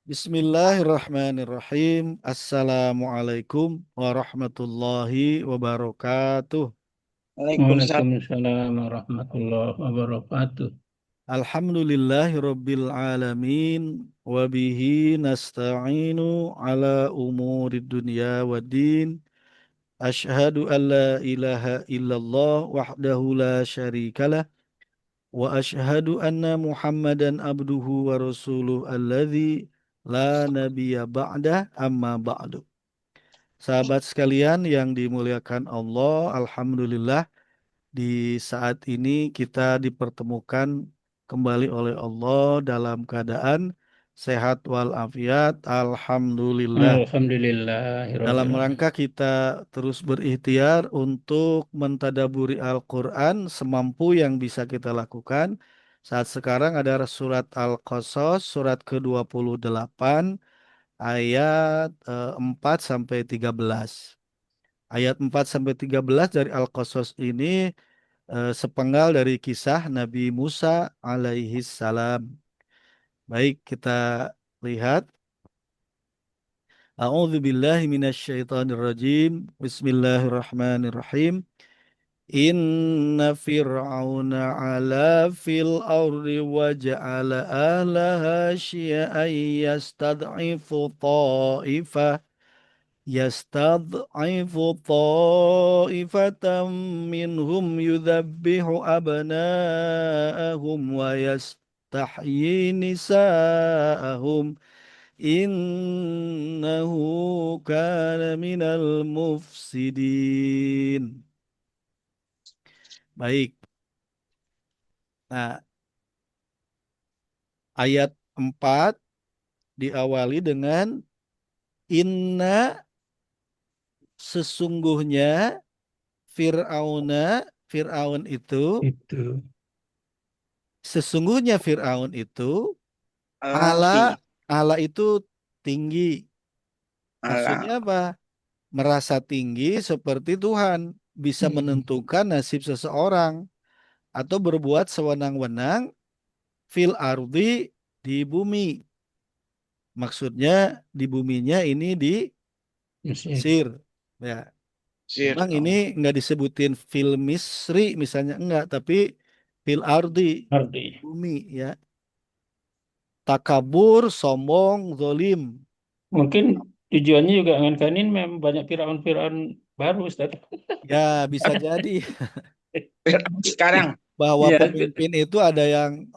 Bismillahirrahmanirrahim. Assalamualaikum warahmatullahi wabarakatuh. Waalaikumsalam. Waalaikumsalam warahmatullahi wabarakatuh. Alhamdulillahirabbil alamin wa bihi nasta'inu ala umurid dunya waddin. Asyhadu an la ilaha illallah wahdahu la syarikalah wa asyhadu anna Muhammadan abduhu wa rasuluh alladzi la nabiyya ba'dah amma ba'du. Sahabat sekalian yang dimuliakan Allah, Alhamdulillah di saat ini kita dipertemukan kembali oleh Allah dalam keadaan sehat walafiat, Alhamdulillah. Dalam Alhamdulillahirabbil alamin. rangka kita terus berikhtiar untuk mentadaburi Al-Quran semampu yang bisa kita lakukan. Saat sekarang ada surat Al-Qasas, surat ke-28, ayat 4 sampai 13. Ayat 4 sampai 13 dari Al-Qasas ini sepenggal dari kisah Nabi Musa alaihi salam. Baik, kita lihat. A'udzu billahi minasyaitonir rajim. Bismillahirrahmanirrahim. Inna fir'auna 'ala fil ardi wa ja'ala ahlaha syi'an يستضعف طائفة منهم يذبح أبناءهم ويستحيي نساءهم إنه كان من المفسدين. Baik. Nah, ayat 4 diawali dengan inna, sesungguhnya Fir'aun itu, Itu sesungguhnya Fir'aun itu, Alafi. ala, ala itu tinggi. Ala. Maksudnya apa? Merasa tinggi seperti Tuhan, bisa hmm, menentukan nasib seseorang atau berbuat sewenang-wenang fil ardi, di bumi. Maksudnya di buminya ini di Mesir. Mesir. Ya, Sir. memang ini Oh. nggak disebutin fil Misri misalnya enggak, tapi fil ardi, di Ardi. bumi ya. Takabur, sombong, zolim. Mungkin tujuannya juga ngangkanin memang banyak Firaun-Firaun baru, Ustaz. Ya, bisa jadi Sekarang. bahwa Ya, pemimpin itu ada yang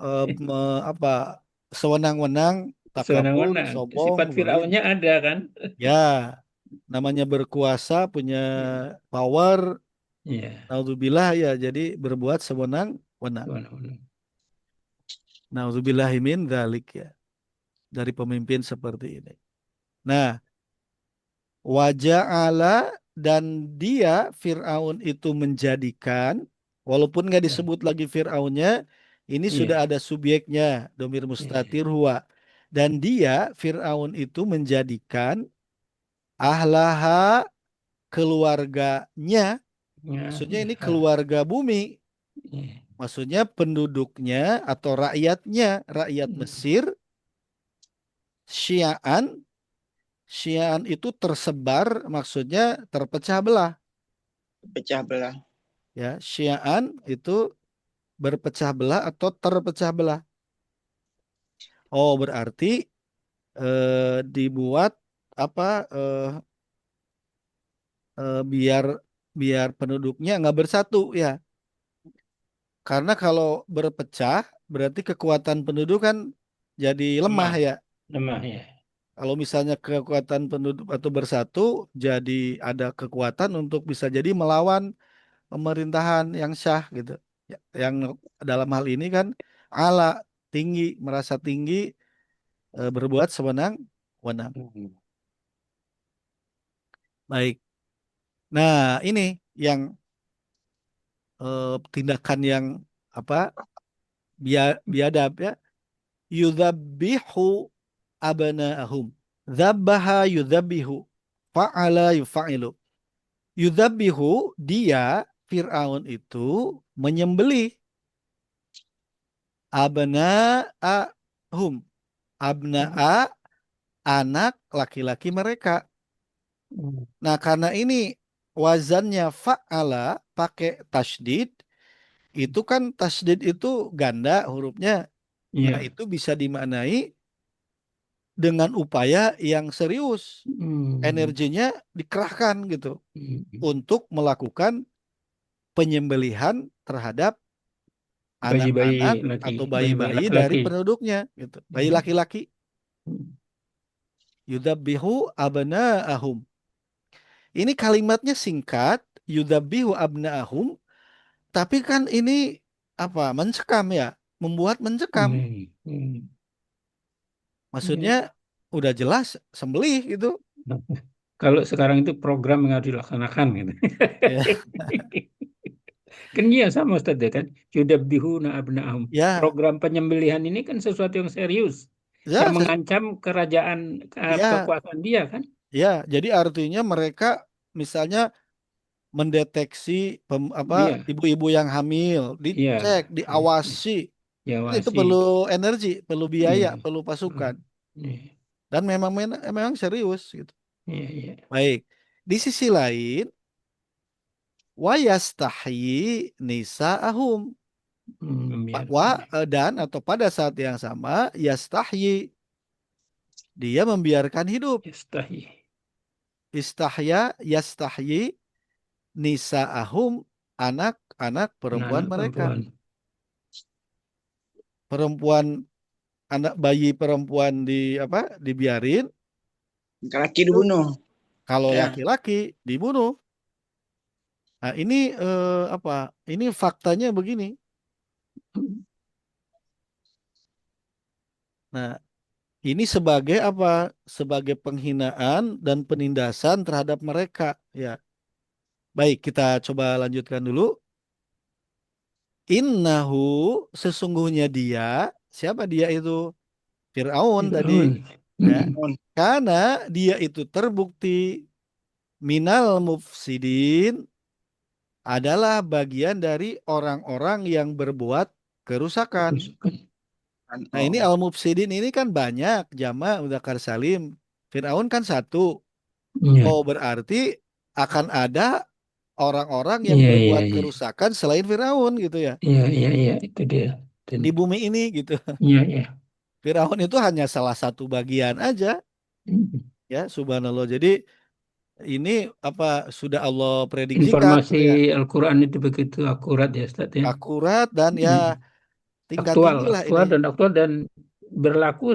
apa, sewenang-wenang, takabur, sewenang-wenang. sombong, Sifat zalim. Firaunnya ada kan? Ya, namanya berkuasa, punya Iya. power, Iya. naudzubillah ya, jadi berbuat sewenang-wenang. Sewenang-wenang. Naudzubillahi min dzalik ya, dari pemimpin seperti ini. Nah, waja'ala, dan dia Fir'aun itu menjadikan, walaupun nggak Ya. disebut lagi Fir'aunnya, ini sudah Iya. ada subjeknya, domir Iya. mustatir huwa. Dan dia Fir'aun itu menjadikan ahlaha, keluarganya, Ya. maksudnya ini Ya. keluarga bumi, Iya. maksudnya penduduknya atau rakyatnya, rakyat Mesir, Syiaan, Syiaan itu tersebar, maksudnya terpecah belah. Pecah belah. Ya, Syiaan itu berpecah belah atau terpecah belah. Oh, berarti dibuat apa, biar biar penduduknya nggak bersatu ya. Karena kalau berpecah berarti kekuatan penduduk kan jadi lemah Lemah. ya. Lemah ya. Kalau misalnya kekuatan penduduk atau bersatu, jadi ada kekuatan untuk bisa jadi melawan pemerintahan yang syah gitu. Ya, yang dalam hal ini kan ala, tinggi, merasa tinggi, berbuat sewenang-wenang. Hmm. Baik. Nah, ini yang tindakan yang apa, biadab ya. Yudzabbihu abna'ahum. Dzabbaha yudzabbihu. Fa'ala yufa'ilu. Yudzabbihu, dia Fir'aun itu menyembelih abna'ahum. Abna'a anak laki-laki mereka. Hmm. Nah, karena ini wazannya fa'ala pakai tasdid, itu kan tasdid itu ganda hurufnya. Nah, Iya. itu bisa dimaknai dengan upaya yang serius. Hmm. Energinya dikerahkan gitu Hmm. untuk melakukan penyembelihan terhadap Bayi-bayi anak-anak laki, atau bayi-bayi bayi-bayi dari laki-laki. penduduknya gitu. Bayi Hmm. laki-laki. Hmm. Yudabbihu abna'ahum. Ini kalimatnya singkat, yudabbihu abna'ahum, tapi kan ini apa? Mencekam ya, membuat mencekam. Hmm. Hmm. Maksudnya Iya. udah jelas sembelih gitu. Nah, kalau sekarang itu program yang harus dilaksanakan gitu. Ya, Kan iya sama Ustaz ya kan. Yudabbihuna abna'ahum. ya, Program penyembelihan ini kan sesuatu yang serius yang ya, mengancam kerajaan ya, kekuasaan dia kan. ya. Jadi artinya mereka misalnya mendeteksi apa Iya, ibu-ibu yang hamil, iya, dicek, iya, iya. diawasi. Ya Kan itu wasi. perlu energi, perlu biaya, Iya. perlu Hmm. pasukan, Iya, dan memang serius gitu. iya, iya. Baik. Di sisi lain, wa yastahyi nisa'ahum. Membiarkan. Dan atau pada saat yang sama yastahyi, dia membiarkan hidup. Yastahi. Istahya yastahyi nisa'ahum, anak-anak perempuan Anak-anak mereka. perempuan. Perempuan, anak bayi perempuan di apa? Dibiarin. Laki Itu dibunuh. kalau Ya. laki-laki dibunuh. Nah, ini apa? Ini faktanya begini. Nah, ini sebagai apa? Sebagai penghinaan dan penindasan terhadap mereka, ya. Baik, kita coba lanjutkan dulu. Innahu, sesungguhnya dia, siapa dia itu? Fir'aun tadi, Fir'aun. ya. Mohon. Karena dia itu terbukti minal mufsidin, adalah bagian dari orang-orang yang berbuat kerusakan. Kerusakan. Nah, ini Oh. al-mufsidin ini kan banyak, jama' mudzakkar salim. Fir'aun kan satu. Iya, Oh, berarti akan ada orang-orang yang iya, iya, berbuat iya. kerusakan selain Firaun gitu ya Iya, iya, iya, itu dia. Dan, di bumi ini gitu. iya, iya. Firaun itu hanya salah satu bagian aja, Mm. ya subhanallah. Jadi ini apa sudah Allah prediksikan Informasi gitu ya, Al-Quran itu begitu akurat ya, Ustaz ya. akurat dan ya Mm. tingkat Aktual, tinggi lah ini. aktual dan berlaku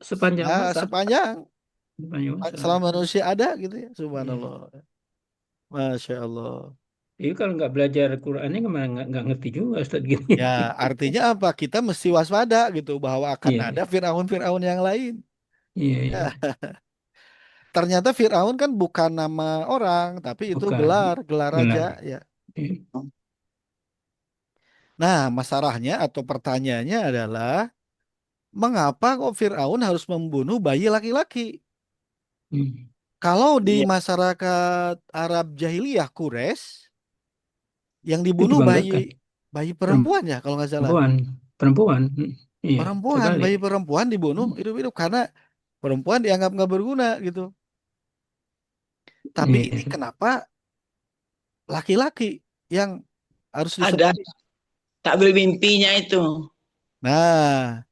sepanjang masa. Sepanjang Sepanjang masa. selama manusia ada gitu ya, Iya. subhanallah. Masya Allah. Jadi kalau nggak belajar Qurannya nggak ngerti juga Ustaz gini. Ya, artinya apa? Kita mesti waspada gitu bahwa akan Iya, ada iya, Firaun-Firaun yang lain. iya, iya. Ya, ternyata Firaun kan bukan nama orang, tapi itu Bukan gelar, gelar raja gelar. ya. Iya. Nah, masalahnya atau pertanyaannya adalah mengapa kok Firaun harus membunuh bayi laki-laki? Hmm. Kalau di Iya. masyarakat Arab jahiliyah Quraisy yang Itu dibunuh bayi dibanggakan. bayi perempuan ya kalau nggak salah. Perempuan, perempuan. Hmm. Iya, Perempuan, sekali. bayi perempuan dibunuh Hmm. hidup-hidup karena perempuan dianggap nggak berguna gitu. Tapi ini Iya. kenapa laki-laki yang harus Ada disembelih? takbir mimpinya itu. Nah,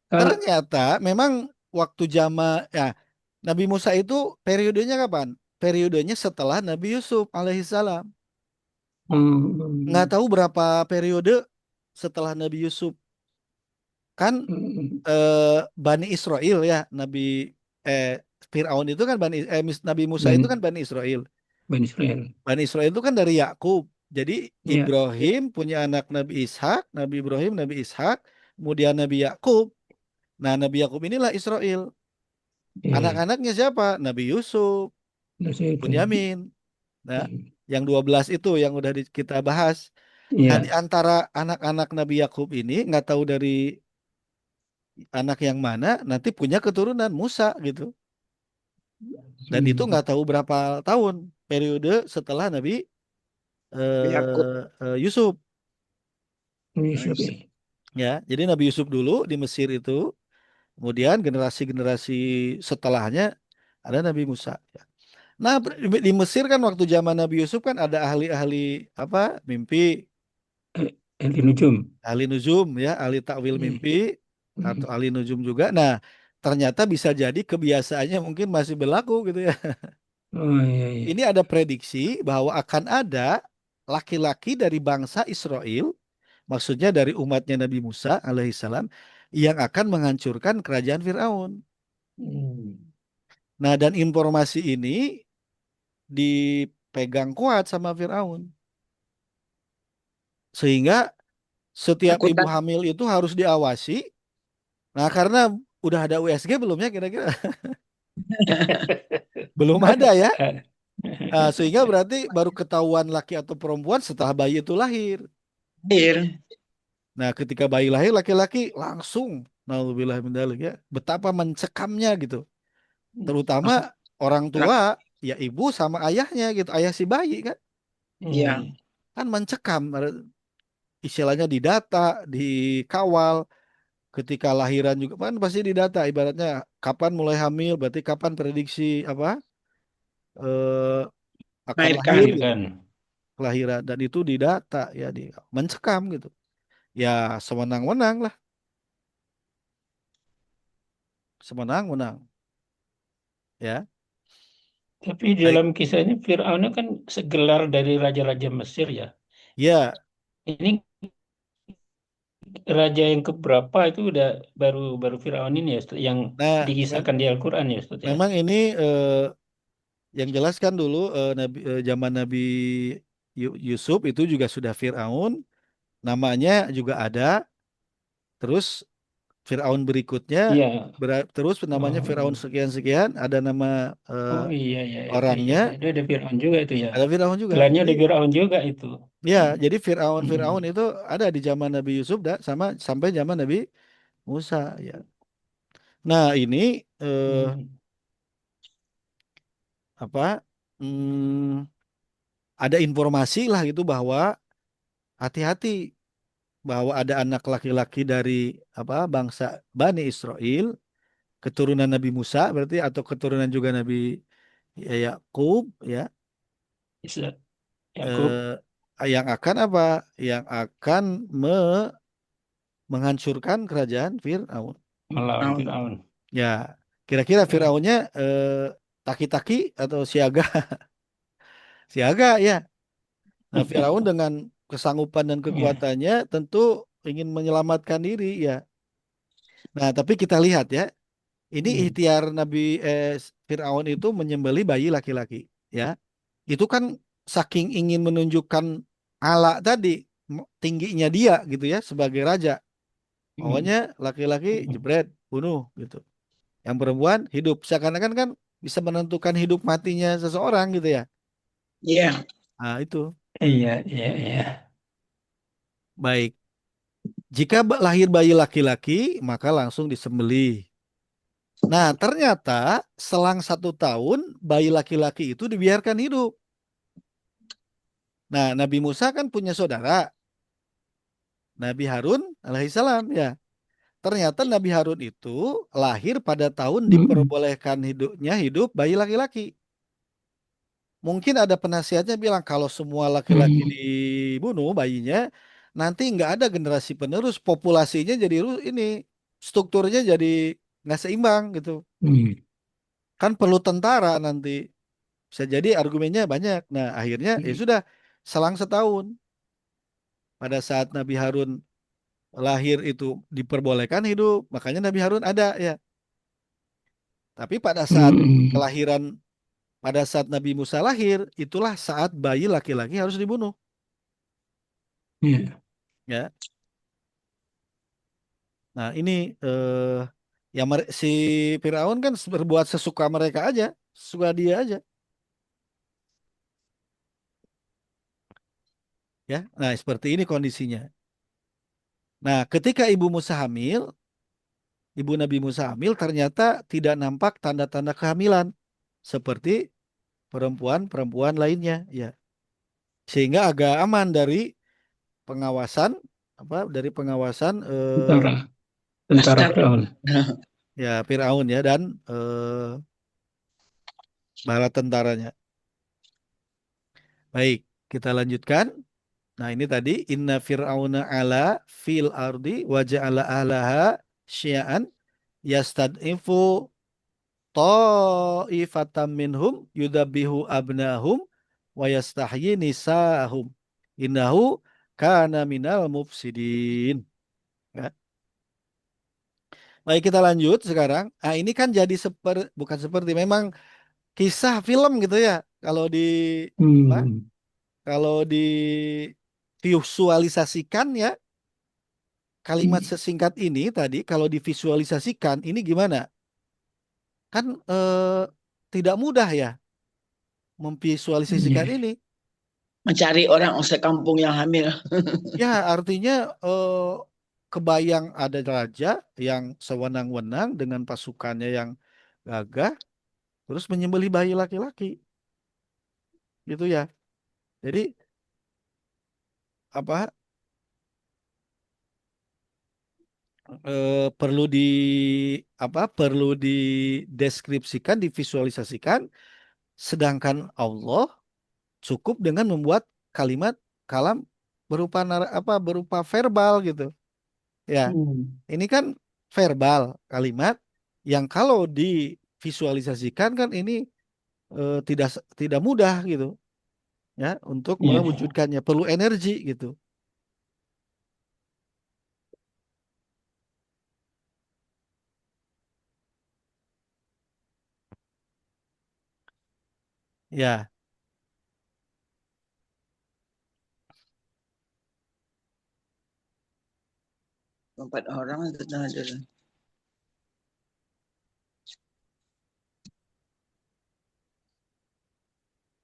Kalau ternyata memang waktu ya Nabi Musa itu periodenya kapan? Periodenya setelah Nabi Yusuf alaihissalam. Nggak hmm, tahu berapa periode setelah Nabi Yusuf. Kan hmm, Bani Israel ya, eh, Fir'aun itu kan Nabi Musa itu kan Ben Bani Israel. Ben Israel. Bani Israel itu kan dari Yakub. Jadi Iya, Ibrahim punya anak Nabi Ishak, Nabi Ibrahim, Nabi Ishak, kemudian Nabi Yakub. Nah, Nabi Yakub inilah Israel. iya. Anak-anaknya siapa? Nabi Yusuf, Nasi itu. Bunyamin. Nah, Hmm. yang 12 itu yang udah kita bahas. Nah, di Iya. antara anak-anak Nabi Yakub ini nggak tahu dari anak yang mana nanti punya keturunan Musa gitu. Dan itu Hmm. nggak tahu berapa tahun periode setelah Nabi Yakub. Yusuf Ini Nah, siapa? ya. Jadi Nabi Yusuf dulu di Mesir itu Kemudian generasi-generasi setelahnya ada Nabi Musa. Ya. Nah, di Mesir kan waktu zaman Nabi Yusuf kan ada ahli-ahli apa mimpi, Ilmu nujum. ahli nujum ya, ahli takwil Hmm. mimpi atau ahli nujum juga. Nah, ternyata bisa jadi kebiasaannya mungkin masih berlaku gitu ya. Oh iya iya. Ini ada prediksi bahwa akan ada laki-laki dari bangsa Israel, maksudnya dari umatnya Nabi Musa alaihissalam, yang akan menghancurkan kerajaan Firaun. Hmm. Nah, dan informasi ini dipegang kuat sama Firaun, sehingga setiap Aku ibu tak hamil itu harus diawasi. Nah, karena udah ada USG belum ya kira-kira? Belum ada ya. Nah, sehingga berarti baru ketahuan laki atau perempuan setelah bayi itu lahir. lahir. Nah, ketika bayi lahir laki-laki langsung, naudzubillah min dzalik ya, betapa mencekamnya gitu. Terutama orang tua, ya ibu sama ayahnya gitu, ayah si bayi kan, Iya, Hmm. kan mencekam, istilahnya didata, dikawal, ketika lahiran juga kan pasti didata, ibaratnya kapan mulai hamil, berarti kapan prediksi apa eh, akan lahir melahirkan. gitu, Melahirkan. kelahiran dan itu didata ya, di mencekam gitu. Ya sewenang-wenang lah, sewenang-wenang ya. Tapi di Baik. dalam kisahnya Fir'aun kan segelar dari raja-raja Mesir ya. Ya, Ini raja yang keberapa itu udah baru baru Fir'aun ini ya Ustaz, yang nah dikisahkan di Al-Quran ya Ustaz ya. memang ini yang jelaskan dulu zaman Nabi Yusuf itu juga sudah Firaun, namanya juga ada. Terus Firaun berikutnya Iya. terus namanya Firaun Oh, sekian-sekian, ada nama oh iya iya iya, orangnya, itu ada Fir'aun juga itu ya. ada Firaun juga. Gelarnya Jadi ada Fir'aun juga itu. ya, Hmm. jadi Firaun Hmm. itu ada di zaman Nabi Yusuf sama sampai zaman Nabi Musa ya. Nah, ini Hmm. apa? hmm, ada informasi lah gitu bahwa hati-hati, bahwa ada anak laki-laki dari apa bangsa Bani Israel, keturunan Nabi Musa berarti atau keturunan juga Nabi Yakub ya, Bisa Yakub yang akan apa? Yang akan menghancurkan kerajaan Firaun. melawan Nah, Fir'aun. Ya, kira-kira Eh, Firaunnya taki-taki atau siaga? Siaga ya. Nah, Firaun dengan kesanggupan dan ya. kekuatannya tentu ingin menyelamatkan diri ya. Nah, tapi kita lihat ya, ini Hmm. ikhtiar Nabi Firaun itu menyembelih bayi laki-laki ya. Itu kan saking ingin menunjukkan ala tadi, tingginya dia gitu ya sebagai raja. Pokoknya Hmm. laki-laki Hmm. jebret bunuh gitu. Yang perempuan hidup. Seakan-akan kan bisa menentukan hidup matinya seseorang gitu ya. iya, Nah, itu. Iya iya iya. Baik. Jika lahir bayi laki-laki, maka langsung disembelih. Nah, ternyata selang 1 tahun, bayi laki-laki itu dibiarkan hidup. Nah, Nabi Musa kan punya saudara, Nabi Harun alaihissalam ya. Ternyata Nabi Harun itu lahir pada tahun Hmm. diperbolehkan hidupnya hidup bayi laki-laki. Mungkin ada penasihatnya bilang kalau semua laki-laki Hmm. dibunuh bayinya, nanti nggak ada generasi penerus, populasinya jadi ini strukturnya jadi nggak seimbang gitu. Hmm. Kan perlu tentara nanti. Bisa jadi argumennya banyak. Nah, akhirnya ya Hmm. sudah selang setahun pada saat Nabi Harun lahir itu diperbolehkan hidup, makanya Nabi Harun ada ya. Tapi pada saat Hmm. kelahiran, pada saat Nabi Musa lahir, itulah saat bayi laki-laki harus dibunuh. Iya. Ya, nah ini ya si Firaun kan berbuat sesuka mereka aja, sesuka dia aja, ya. Nah seperti ini kondisinya. Nah ketika ibu Musa hamil, ibu Nabi Musa hamil ternyata tidak nampak tanda-tanda kehamilan seperti perempuan-perempuan lainnya, ya. Sehingga agak aman dari pengawasan, apa dari pengawasan Tentara tentara laskar. Fir'aun. Ya, Firaun ya dan bala tentaranya. Baik, kita lanjutkan. Nah, ini tadi inna fir'auna ala fil ardi wa ja'ala ahlaha syia'an yastad'ifu ta'ifatam minhum yudabbihu abnahum wa yastahyi nisahum. Innahu kana minal mufsidin. Ya. Baik, kita lanjut sekarang. Ah, ini kan jadi bukan seperti memang kisah film gitu ya. Kalau di apa? Hmm. Kalau divisualisasikan ya kalimat sesingkat ini tadi kalau divisualisasikan ini gimana? Kan tidak mudah ya memvisualisasikan Iya. ini. Mencari orang sekampung yang hamil. Ya, artinya kebayang ada raja yang sewenang-wenang dengan pasukannya yang gagah terus menyembelih bayi laki-laki gitu ya. Jadi apa perlu perlu dideskripsikan, divisualisasikan, sedangkan Allah cukup dengan membuat kalimat kalam berupa berupa verbal gitu. Ya, Hmm. ini kan verbal kalimat yang kalau divisualisasikan kan ini tidak tidak mudah gitu ya untuk Iya. mewujudkannya perlu energi gitu. Ya, 4 orang itu ada.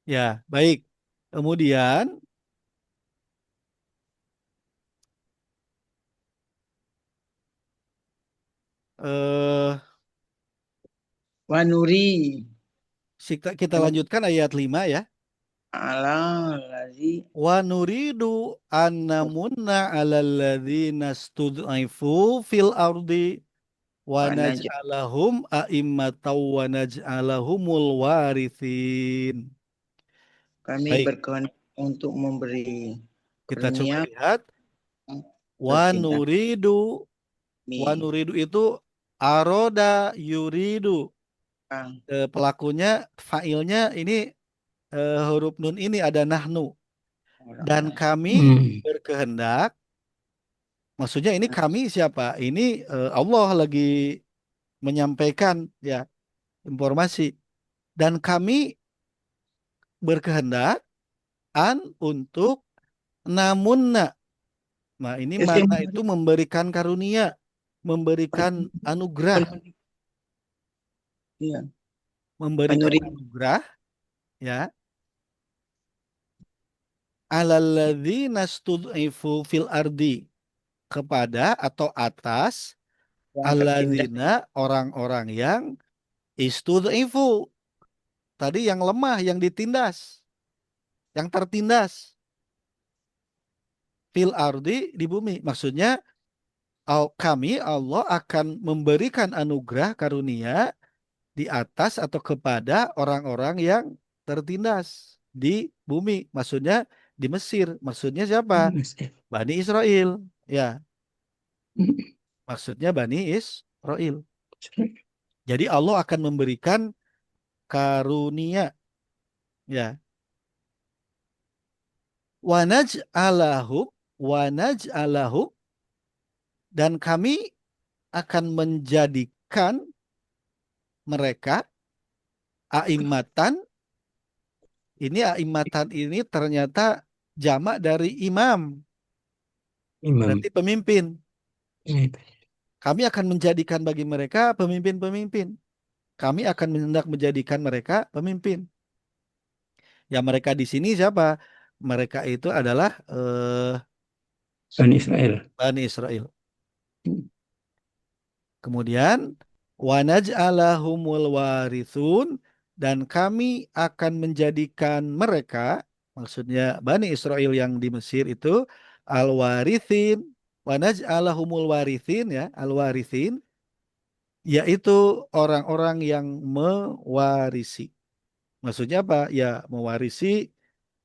ya, baik. Kemudian eh Wanuri kita lanjutkan ayat 5 ya. ala lazi Wa nuridu an namunna 'alal ladzina stud'ifu fil ardi wa wanaj naj'alahum a'immataw wa naj'alahumul warithin. kami Baik, berkehendak untuk memberi kita coba karunia lihat wa tercinta nuridu wa kami. nuridu itu aroda yuridu. Pelakunya failnya ini huruf nun ini ada nahnu Orang dan lain. kami Hmm. berkehendak. Maksudnya ini kami siapa? Ini Allah lagi menyampaikan ya informasi dan kami berkehendak untuk namunna. Nah, ini Itu mana itu memberikan karunia, memberikan anugerah, iya. memberikan Wanuri anugerah ya alalladzina stud'ifu fil ardi kepada atau atas yang tertindas alladzina orang-orang yang istud'ifu tadi yang lemah, yang ditindas, yang tertindas fil ardi di bumi. Maksudnya kami Allah akan memberikan anugerah karunia di atas atau kepada orang-orang yang tertindas di bumi. Maksudnya di Mesir. Maksudnya siapa? Mesir. Bani Israel. Ya, maksudnya Bani Israel. Jadi Allah akan memberikan karunia. Ya. Wanaj'alahum wanaj'alahum dan kami akan menjadikan mereka a'immatan. Ini a'immatan ini ternyata jamak dari imam. Imam. Berarti pemimpin. Ini. Kami akan menjadikan bagi mereka pemimpin-pemimpin. Kami akan hendak menjadikan mereka pemimpin. Ya mereka di sini siapa? Mereka itu adalah Bani Israel. Bani Israel. Kemudian wanaj'alahumul warithun dan kami akan menjadikan mereka, maksudnya Bani Israel yang di Mesir itu al-warithin, wanaj'alahumul warithin ya, al-warithin yaitu orang-orang yang mewarisi. Maksudnya apa? Ya mewarisi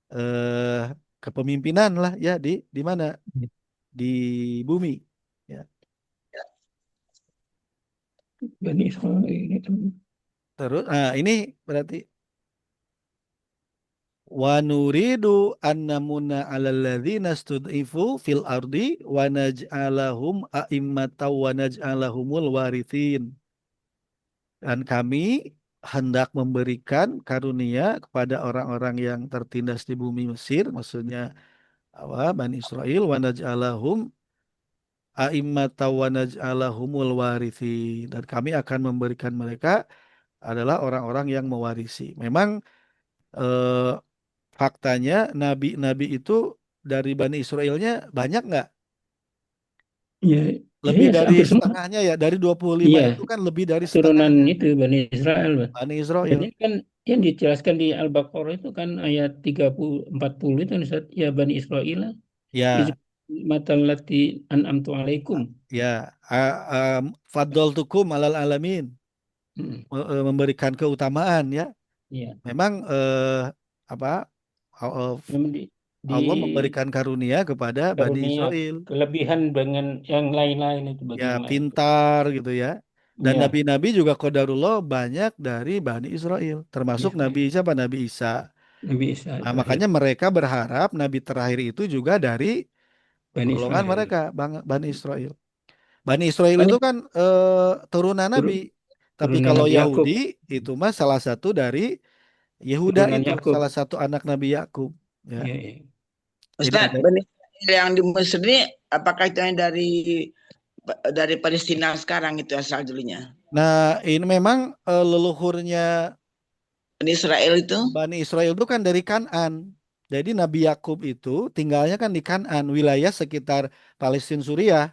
eh, kepemimpinan lah ya di mana? Di bumi. Ya. Bani Israil itu. Terus, nah ini berarti wa nuridu an namuna 'alal ladzina stud'ifu fil ardi wa naj'alahum a'immatan wa naj'alahumul warithin. Dan kami hendak memberikan karunia kepada orang-orang yang tertindas di bumi Mesir, maksudnya apa? Bani Israel wa naj'alahum a'immatan wa naj'alahumul warithin. Dan kami akan memberikan mereka adalah orang-orang yang mewarisi. Memang eh, faktanya nabi-nabi itu dari Bani Israelnya banyak nggak? Ya, ya, Lebih ya, dari hampir semua. setengahnya ya. Dari 25 Iya, itu kan lebih dari keturunan setengahnya itu Bani Israel, Bang. Bani Dan Israel. ini kan yang dijelaskan di Al-Baqarah itu kan ayat 30 40 itu Ustaz, ya Bani Israel Ya, matal lati an'amtu alaikum. ya. Faddaltukum alal alamin. Hmm, Memberikan keutamaan ya. iya. Memang apa? eh, Memang di Allah memberikan karunia kepada Bani karunia Israel. kelebihan dengan yang lain-lain itu bagi Ya, yang lain. pintar gitu ya. Dan Iya, nabi-nabi juga qadarullah banyak dari Bani Israel, termasuk Nabi Israel. siapa? Nabi Isa. Nabi Isa Nah, terakhir makanya mereka berharap nabi terakhir itu juga dari Bani golongan Israel. mereka, Bani Israel. Bani Israel Bani itu kan turunan nabi. Tapi Turunan kalau Nabi Yahudi Yakub, itu mah salah satu dari Yehuda turunan itu, Yakub. salah satu anak Nabi Yakub. Ya. Iya, iya. Jadi Ustaz, ada. Bani Israel yang di Mesir ini apakah itu yang dari Palestina sekarang itu asal dulunya? Nah, ini memang leluhurnya Bani Israel itu? Bani Israel itu kan dari Kanan. Jadi Nabi Yakub itu tinggalnya kan di Kanan, wilayah sekitar Palestina Suriah.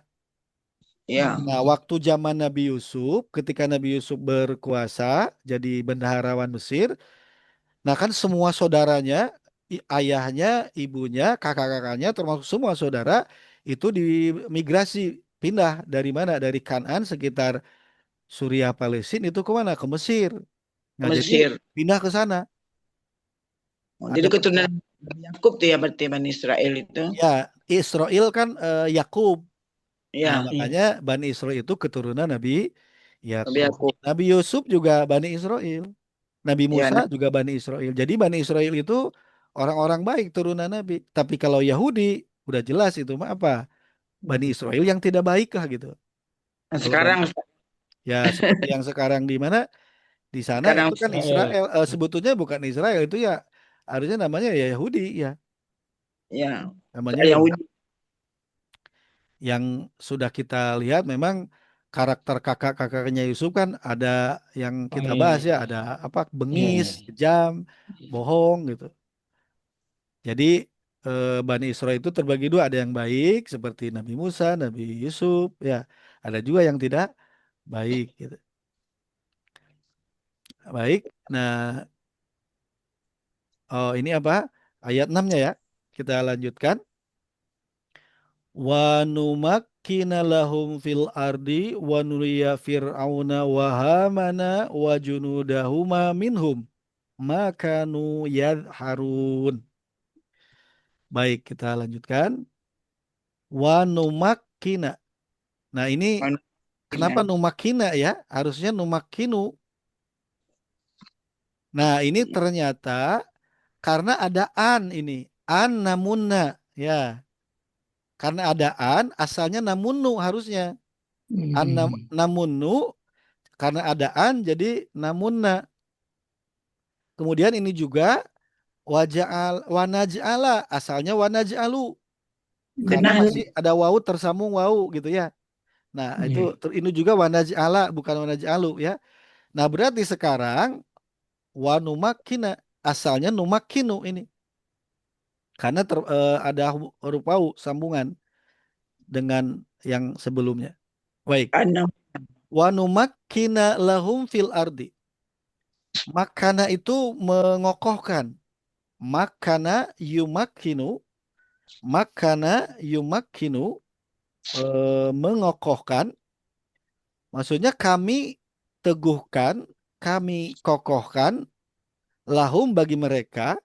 Ya, Nah, Hmm. waktu zaman Nabi Yusuf, ketika Nabi Yusuf berkuasa jadi bendaharawan Mesir, nah kan semua saudaranya, ayahnya, ibunya, kakak-kakaknya, termasuk semua saudara itu dimigrasi pindah dari mana? Dari Kanan sekitar Suriah Palestina itu ke mana? Ke Mesir. ke Nah, jadi Mesir. pindah ke sana. Oh, Ada jadi keturunan Nabi Yakub tuh ya berarti Bani Israel itu. ya Israel kan Yakub. Nah, Ya, Iya. makanya Bani Israel itu keturunan Nabi Nabi Yakub. Yakub. Nabi Yusuf juga Bani Israel. Nabi Ya, Musa juga Bani Israel. Jadi Bani Israel itu orang-orang baik turunan Nabi. Tapi kalau Yahudi udah jelas itu mah apa? Bani Israel yang tidak baik lah gitu. nah Kalau Bani sekarang ya seperti yang sekarang di mana di sana sekarang itu kan Israel. Israel sebetulnya bukan Israel itu ya harusnya namanya ya Yahudi ya. ya Namanya Yahudi. Yahudi. Yang sudah kita lihat memang karakter kakak-kakaknya Yusuf kan ada yang Oh kita iya, bahas iya, ya, iya. ada apa Iya, bengis, iya. kejam, Iya. bohong gitu. Jadi Bani Israel itu terbagi dua, ada yang baik seperti Nabi Musa, Nabi Yusuf, ya, ada juga yang tidak baik gitu. Baik. Nah, oh ini apa? Ayat 6-nya ya. Kita lanjutkan. Wa numakkina lahum fil ardi wa nuriya fir'auna wa hamana wa junudahuma minhum makanu yadharun. Baik, kita lanjutkan. Wa numakkina. Nah, ini kenapa Manusia. numakkina ya? Harusnya numakkinu. Nah, ini ternyata karena ada an ini. An namunna ya. Karena ada an asalnya namunnu harusnya. An Hmm. namunnu karena ada an jadi namunna. Kemudian ini juga waja'al wanaj'ala asalnya wanaj'alu karena Benar. masih ada wau tersambung wau gitu ya. Nah, itu Iya. ini juga wanaj'ala bukan wanaj'alu ya. Nah, berarti sekarang wanumakina asalnya numakinu ini karena ada huruf wau sambungan dengan yang sebelumnya. Baik. Anak Wanumakkina lahum fil ardi. Makana itu mengokohkan. Makana yumakkinu. Makana yumakkinu mengokohkan. Maksudnya kami teguhkan, kami kokohkan lahum bagi mereka,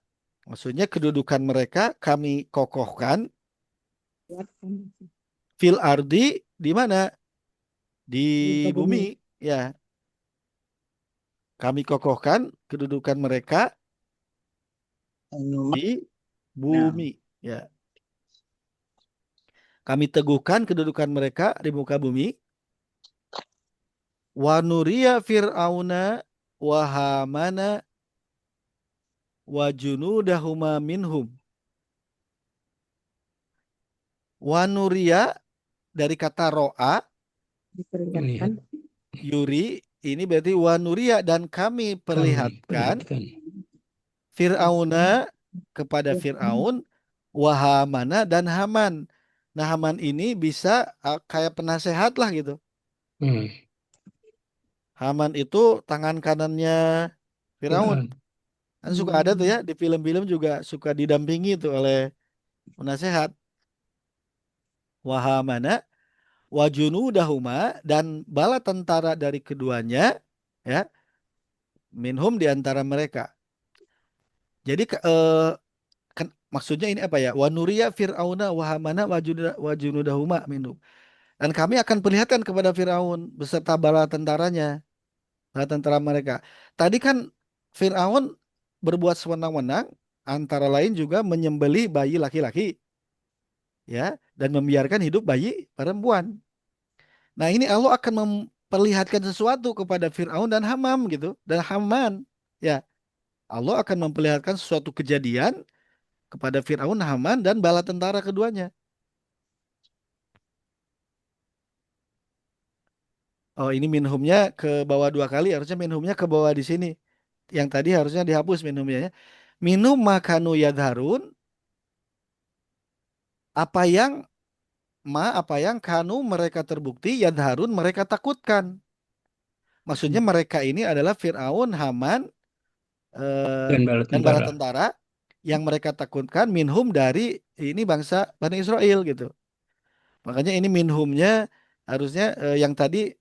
maksudnya kedudukan mereka kami kokohkan fil ardi di mana? Di bumi, ya. Kami kokohkan kedudukan mereka anu di nah bumi, ya. Kami teguhkan kedudukan mereka di muka bumi. Wa nuriya fir'auna wa hamana wa junudahuma minhum. Wa nuriya dari kata ro'a, Melihat, yuri, ini berarti wa nuriya dan kami kami perlihatkan perlihatkan. Fir'auna kepada Fir'aun, wa Hamana dan Haman. Nah, Haman ini bisa kayak penasehat lah gitu. Hmm. Haman itu tangan kanannya Firaun. Fir'aun. Kan suka ada tuh ya di film-film juga suka didampingi tuh oleh penasehat. Wahamana wajunudahuma dan bala tentara dari keduanya ya minhum di antara mereka. Jadi maksudnya ini apa ya? Wanuria Fir'auna wahamana wajunudahuma minhum. Dan kami akan perlihatkan kepada Firaun beserta bala tentaranya, bala tentara mereka. Tadi kan Firaun berbuat sewenang-wenang, antara lain juga menyembelih bayi laki-laki, ya, dan membiarkan hidup bayi perempuan. Nah, ini Allah akan memperlihatkan sesuatu kepada Firaun dan Hamam gitu, dan Haman, ya. Allah akan memperlihatkan sesuatu kejadian kepada Firaun, Haman, dan bala tentara keduanya. Oh, ini minhumnya ke bawah dua kali, harusnya minhumnya ke bawah di sini. Yang tadi harusnya dihapus minhumnya ya. Minum makanu yadharun, apa yang kanu mereka terbukti yadharun mereka takutkan. Maksudnya mereka ini adalah Fir'aun, Haman, Dan bala dan bala tentara. tentara yang mereka takutkan minhum dari ini bangsa Bani Israel gitu. Makanya ini minhumnya harusnya yang tadi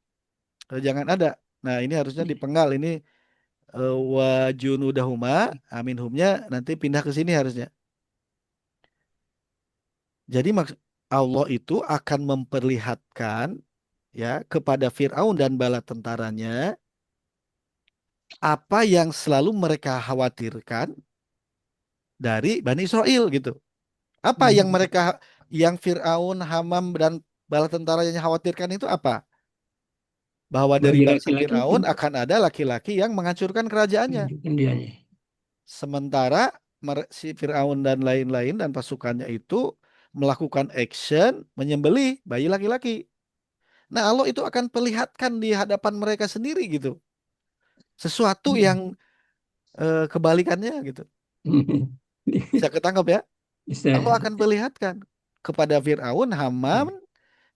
jangan ada. Nah, ini harusnya dipenggal ini wa junudahuma minhumnya nanti pindah ke sini harusnya. Jadi Allah itu akan memperlihatkan ya kepada Firaun dan bala tentaranya apa yang selalu mereka khawatirkan dari Bani Israel gitu. Apa yang Hmm. yang Firaun, Hamam dan bala tentaranya khawatirkan itu apa? Bahwa dari Bayi bangsa laki-laki itu Firaun akan ada laki-laki yang menghancurkan kerajaannya. menunjukkan dianya. Sementara si Firaun dan lain-lain dan pasukannya itu melakukan action menyembelih bayi laki-laki. Nah, Allah itu akan perlihatkan di hadapan mereka sendiri gitu. Sesuatu yang kebalikannya gitu. Bisa ketangkap ya? Bisa. Allah akan perlihatkan kepada Fir'aun, Haman,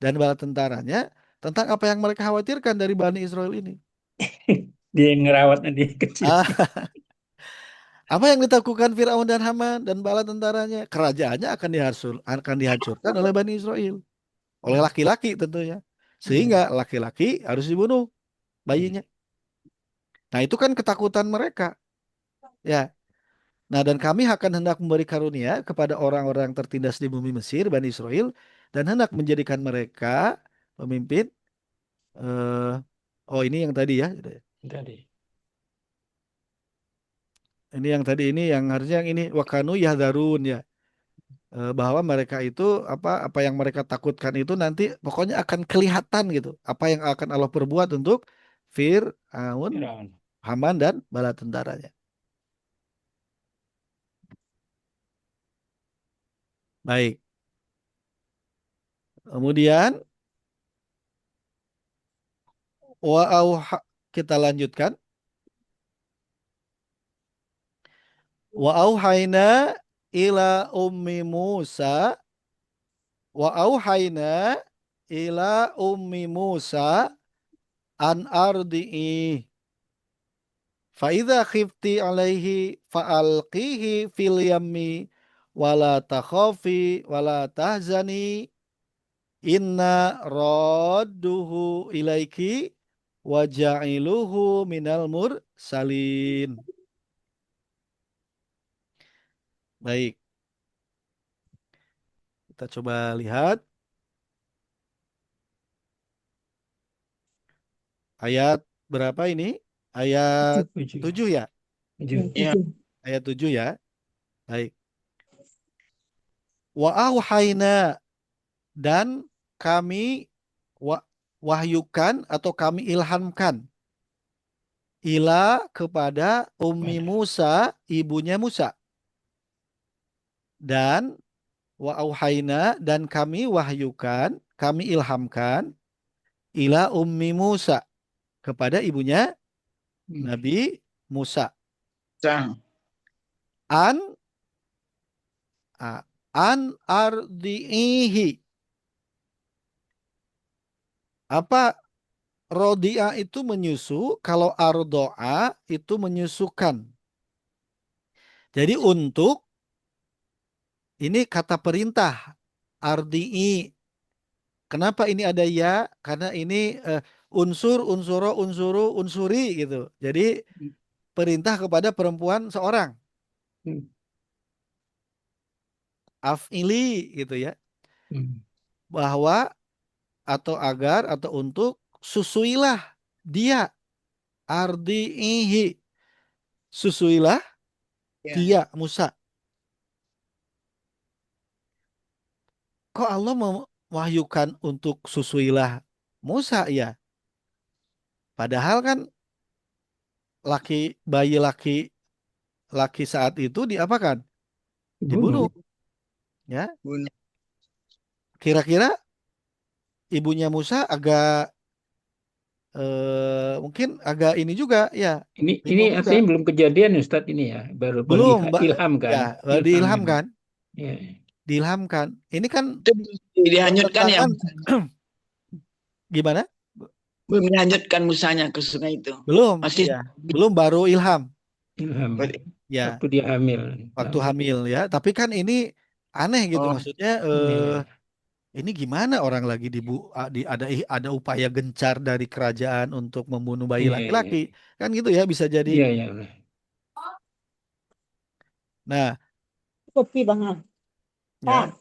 dan bala tentaranya tentang apa yang mereka khawatirkan dari Bani Israel ini. Dia yang ngerawat nanti kecil. Ah, apa yang ditakutkan Fir'aun dan Haman dan bala tentaranya? Kerajaannya akan dihancurkan oleh Bani Israel. Oleh laki-laki tentunya. Sehingga laki-laki harus dibunuh bayinya. Nah, itu kan ketakutan mereka. Ya. Nah, dan kami akan hendak memberi karunia kepada orang-orang yang tertindas di bumi Mesir, Bani Israel, dan hendak menjadikan mereka pemimpin. eh oh, ini yang tadi ya. Tadi. Ini yang tadi ini yang harusnya yang ini wakanu yahdarun ya. Bahwa mereka itu apa apa yang mereka takutkan itu nanti pokoknya akan kelihatan gitu. Apa yang akan Allah perbuat untuk Fir'aun, Firaun. Haman dan bala tentaranya. Baik. Kemudian wa kita lanjutkan. Wa auhayna ila ummi Musa wa auhayna ila ummi Musa an ardi'i fa idza khifti alaihi fa'alqihi fil yammi wala takhafi wala tahzani inna radduhu ilaiki wa ja'iluhu minal mursalin. Baik, kita coba lihat ayat berapa ini? Ayat Tujuh. 7 ya? Tujuh. Ya. Ayat 7 ya. Baik. Wa auhayna, dan kami wa- wahyukan atau kami ilhamkan ila kepada Ummi Pada. Musa, ibunya Musa. Dan wa auhayna, dan kami wahyukan, kami ilhamkan ila Ummi Musa, kepada ibunya Nabi Musa. Sah. An an ardiihi. Apa rodia itu menyusu, kalau ardoa itu menyusukan. Jadi untuk ini kata perintah ardi'i. Kenapa ini ada ya? Karena ini unsur, unsuro, unsuru, unsuri gitu. Jadi perintah kepada perempuan seorang. Af'ili gitu ya. Bahwa atau agar atau untuk susuilah dia, ardi'ihi. Susuilah Ya. dia Musa. Kok Allah mewahyukan untuk susuilah Musa ya? Padahal kan bayi laki saat itu diapakan? Dibunuh, Bunuh. ya. Bunuh. Kira-kira ibunya Musa agak mungkin agak ini juga ya, Ini bingung juga. artinya belum kejadian Ustadz ini ya, baru Belum, Mbak. diilhamkan, Ya, ilham ini. diilhamkan, Ya. diilhamkan. Ini kan Itu dihanyutkan ya, bertentangan. Gimana? belum dihanyutkan musanya ke sungai itu. Belum, Masih ya. Belum, baru ilham. Ilham Ya, waktu dia hamil. waktu hamil ya. Tapi kan ini aneh gitu, oh, maksudnya Iya. ini gimana orang lagi ada upaya gencar dari kerajaan untuk membunuh bayi Iya, iya. laki-laki. Kan gitu ya bisa jadi. Iya, iya. Nah, Kopi banget. ya.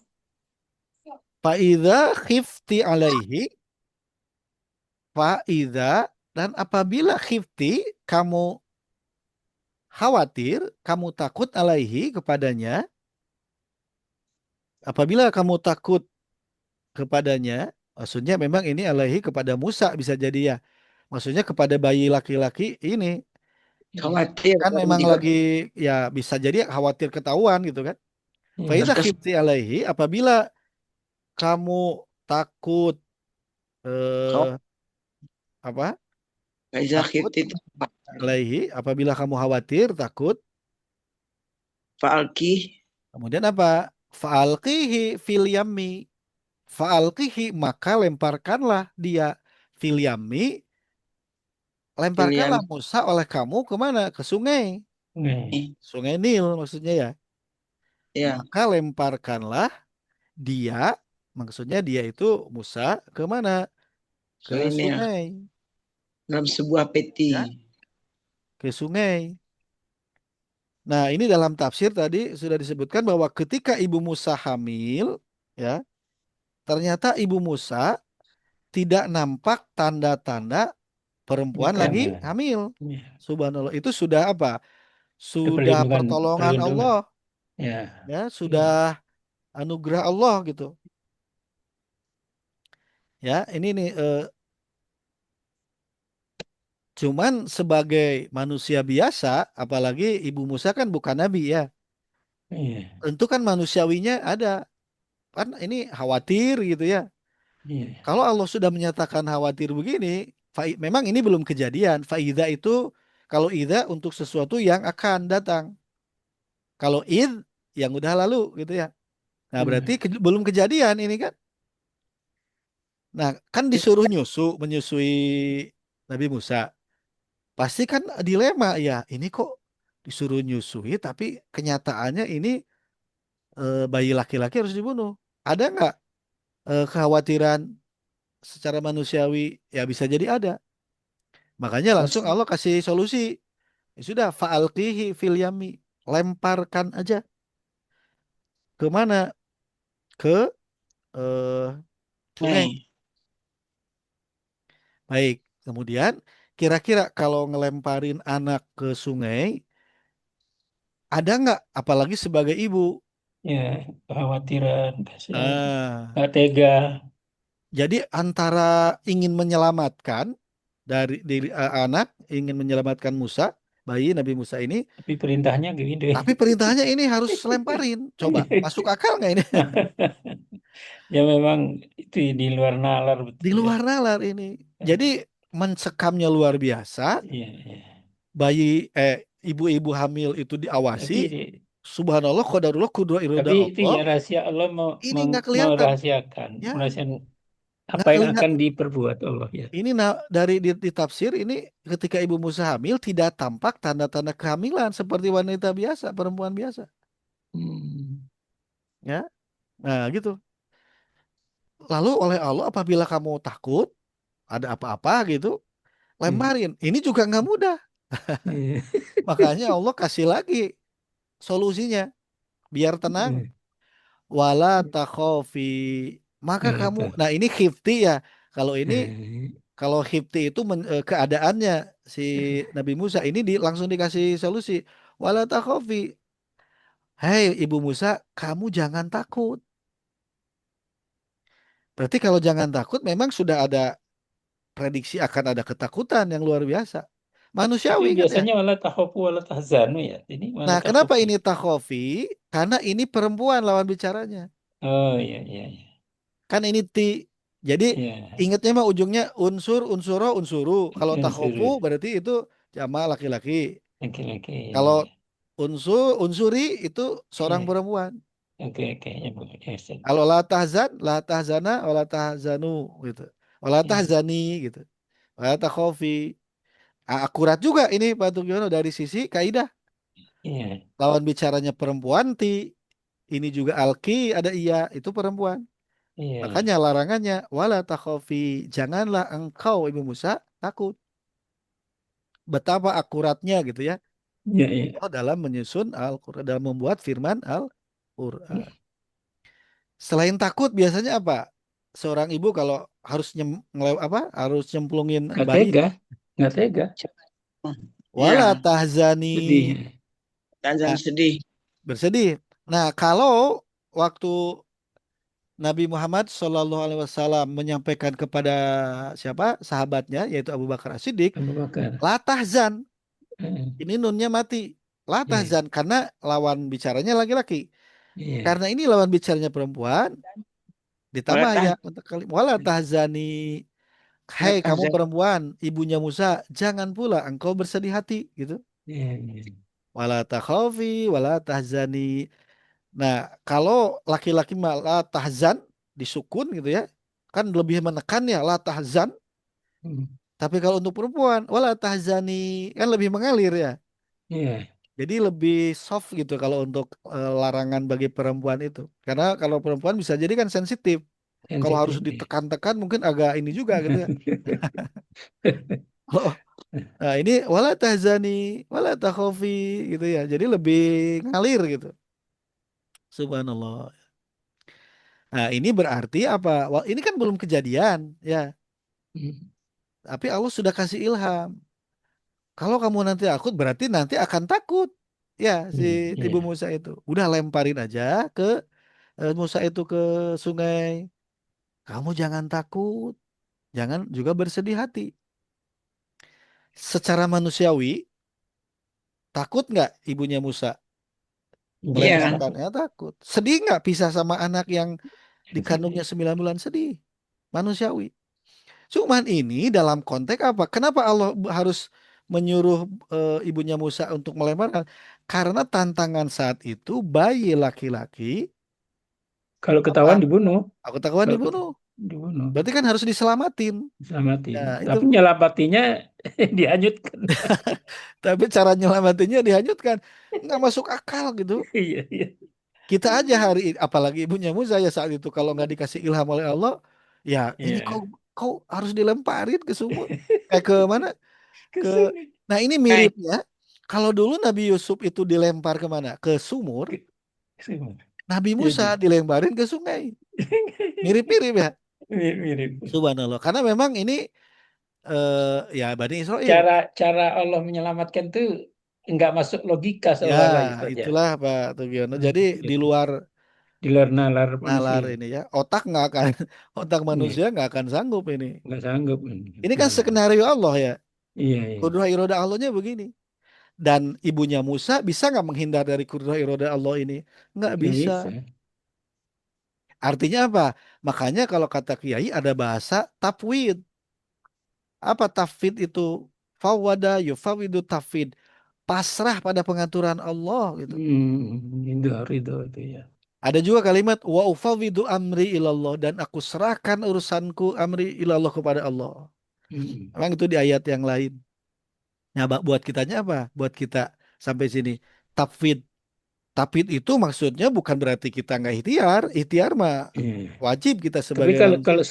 Faidza khifti alaihi, faidza, dan apabila khifti, kamu khawatir, kamu takut alaihi kepadanya, apabila kamu takut kepadanya, maksudnya memang ini alaihi kepada Musa bisa jadi ya. Maksudnya kepada bayi laki-laki ini khawatir kan kalau memang ikut lagi, ya bisa jadi khawatir ketahuan gitu kan. Iya. Faidza kes khifti alaihi, apabila kamu takut eh apa? sakit Takut itu alaihi, apabila kamu khawatir, takut, Falki kemudian apa? Fa'alqihi fil yammi. Fa'alqihi, maka lemparkanlah dia fil yammi, William lemparkanlah Musa oleh kamu kemana? Ke sungai. Iya. Sungai Nil maksudnya ya. ya Maka lemparkanlah dia, maksudnya dia itu Musa kemana? Ke sungai ini ya, sungai. dalam sebuah peti. Ya, ke sungai. Nah, ini dalam tafsir tadi sudah disebutkan bahwa ketika Ibu Musa hamil, ya, ternyata Ibu Musa tidak nampak tanda-tanda perempuan lagi Pernikahan. hamil. Iya. Subhanallah, itu sudah apa? Itu Sudah perlindungan, pertolongan perlindungan. Allah, Ya. ya, Iya. sudah anugerah Allah gitu. Ya, ini nih cuman sebagai manusia biasa, apalagi Ibu Musa kan bukan nabi ya. Iya. Tentu kan manusiawinya ada. Kan ini khawatir gitu ya. Iya. Kalau Allah sudah menyatakan khawatir begini, memang ini belum kejadian. Faida itu kalau ida untuk sesuatu yang akan datang. Kalau id yang udah lalu gitu ya. Nah, berarti Iya. belum kejadian ini kan. Nah, kan disuruh menyusui Nabi Musa. Pasti kan dilema ya. Ini kok disuruh nyusui tapi kenyataannya ini bayi laki-laki harus dibunuh. Ada nggak kekhawatiran secara manusiawi? Ya bisa jadi ada. Makanya langsung Mas- Allah kasih solusi. Ya sudah, fa'alqihi fil yami. Lemparkan aja. Ke mana? Ke eh, sungai. Nih, Baik. Kemudian, kira-kira kalau ngelemparin anak ke sungai, ada nggak? Apalagi sebagai ibu. Ya, kekhawatiran, kasihan, Ah, nggak tega. jadi antara ingin menyelamatkan dari diri anak, ingin menyelamatkan Musa, bayi Nabi Musa ini, Tapi perintahnya gede. tapi perintahnya ini harus lemparin. Coba, masuk akal nggak ini? Ya memang itu di luar nalar Di betul ya. luar nalar ini. Jadi mensekamnya luar biasa. Iya, iya. Bayi, ibu-ibu hamil itu diawasi. Tapi Subhanallah, qadarullah, kudrat iroda tapi itu Allah. ya rahasia Allah Ini nggak kelihatan, merahasiakan, ya, merahasiakan apa nggak yang kelihatan. akan diperbuat Allah ya. Ini dari di tafsir ini ketika ibu Musa hamil tidak tampak tanda-tanda kehamilan seperti wanita biasa, perempuan biasa, Hmm. ya. Nah, gitu. Lalu oleh Allah apabila kamu takut ada apa-apa gitu, Hmm. lemparin. Ini juga nggak mudah. Iya. Makanya Allah kasih lagi solusinya biar tenang. Wala takhofi. Maka kamu, Itu. nah ini khifti ya. Kalau ini, kalau khifti itu keadaannya si Nabi Musa ini langsung dikasih solusi. Wala takhofi. Hei Ibu Musa, kamu jangan takut. Berarti kalau jangan takut memang sudah ada prediksi akan ada ketakutan yang luar biasa. Tapi Manusiawi kan ya. biasanya wala tahofu wala tahzanu ya. Ini wala Nah, kenapa takhofi. ini takhofi? Karena ini perempuan lawan bicaranya. Oh iya iya iya. Kan ini ti. Jadi Iya, ingatnya mah ujungnya unsur, unsuro, unsuru. Kalau unsur takhofu berarti itu jamaah laki-laki. laki-laki. Iya Kalau iya. unsuri itu seorang Iya. perempuan. Oke oke ya Bu. Ya, Ustaz. Kalau la tahzana, la tahzanu gitu. La Iya tahzani gitu. La takhofi. Akurat juga ini Pak Tugiono dari sisi kaidah. iya Lawan bicaranya perempuan ti. Ini juga alki ada iya itu perempuan. Makanya iya larangannya wala takhofi, janganlah engkau Ibu Musa takut. Betapa akuratnya gitu ya iya iya. Allah dalam menyusun Al-Qur'an, dalam membuat firman Al-Qur'an. Selain takut biasanya apa? Seorang ibu kalau harus harus nyemplungin Nggak bayi, tega, nggak tega. wala ya, tahzani. Sedih. Tazan Nah, sedih. bersedih. Nah, kalau waktu Nabi Muhammad Shallallahu Alaihi Wasallam menyampaikan kepada siapa sahabatnya yaitu Abu Bakar As-Siddiq, Abu Bakar. la tahzan. Eh, Ini nunnya mati. La Iya tahzan karena lawan bicaranya laki-laki. iya Karena ini lawan bicaranya perempuan, Wala ditambah ya tah, untuk kali wala tahzani. wala Hai kamu tahzan. perempuan, ibunya Musa, jangan pula engkau bersedih hati gitu. iya iya. Wala takhafi, wala tahzani. Nah, kalau laki-laki malah tahzan disukun gitu ya, kan lebih menekan ya la tahzan. Hmm, Tapi kalau untuk perempuan, wala tahzani kan lebih mengalir ya. Iya Jadi lebih soft gitu kalau untuk larangan bagi perempuan itu. Karena kalau perempuan bisa jadi kan sensitif. Kalau harus sensitif. Iya. ditekan-tekan mungkin agak ini juga gitu ya. Kalau nah ini wala tahzani, wala takhafi gitu ya. Jadi lebih ngalir gitu. Subhanallah. Nah, ini berarti apa? Wah, ini kan belum kejadian ya. Hmm, Tapi Allah sudah kasih ilham. Kalau kamu nanti takut berarti nanti akan takut. Ya, si Ibu Iya Musa itu. Udah lemparin aja ke Musa itu ke sungai. Kamu jangan takut, jangan juga bersedih hati. Secara manusiawi, takut nggak ibunya Musa Iya, melemparkan? Ya takut. Sedih nggak pisah sama anak yang dikandungnya sedih. 9 bulan? Sedih. Manusiawi. Cuman ini dalam konteks apa? Kenapa Allah harus menyuruh ibunya Musa untuk melemparkan? Karena tantangan saat itu bayi laki-laki Kalau ketahuan apa? dibunuh, Aku takuan kalau dibunuh. dibunuh, Berarti kan harus diselamatin. selamatin. Ya, itu. Tapi nyelamatinya dihanyutkan. Tapi cara nyelamatinnya dihanyutkan. Nggak masuk akal gitu. Iya iya. Kita aja apalagi ibunya Musa ya saat itu kalau nggak dikasih ilham oleh Allah, ya ini kau Iya. kau harus dilemparin ke sumur. Ke mana? Ke ke sungai. Nah, ini Hai. miripnya kalau dulu Nabi Yusuf itu dilempar kemana? Ke sumur, Ke sungai. Nabi Musa Jadi dilemparin ke sungai. Mirip-mirip ya. mirip. Subhanallah. Karena memang ini ya Bani Israel. Cara cara Allah menyelamatkan tuh nggak masuk logika Ya, seolah-olah ya, Ustaz ya. itulah Pak Tugiono. Hmm, Jadi di gitu. luar Di luar nalar nalar manusia. ini ya, otak nggak akan, otak Iya, manusia nggak akan sanggup ini. nggak sanggup. Ini kan Nah, skenario Allah ya. iya, iya. Kudroh iroda Allahnya begini. Dan ibunya Musa bisa nggak menghindar dari kudroh iroda Allah ini? Nggak Nggak bisa. bisa. Artinya apa? Makanya kalau kata Kiai ada bahasa tafwid. Apa tafwid itu? Fawwada yufawidu tafwid. Pasrah pada pengaturan Allah gitu. Itu ya. Ada juga kalimat wa ufawwidu amri ilallah, dan aku serahkan urusanku amri ilallah kepada Allah. Hmm, Memang itu di ayat yang lain. Nah, buat kitanya apa? Buat kita sampai sini. Tafwid. Tafwid itu maksudnya bukan berarti kita nggak ikhtiar. Ikhtiar mah iya. wajib kita Tapi sebagai kalau manusia. kalau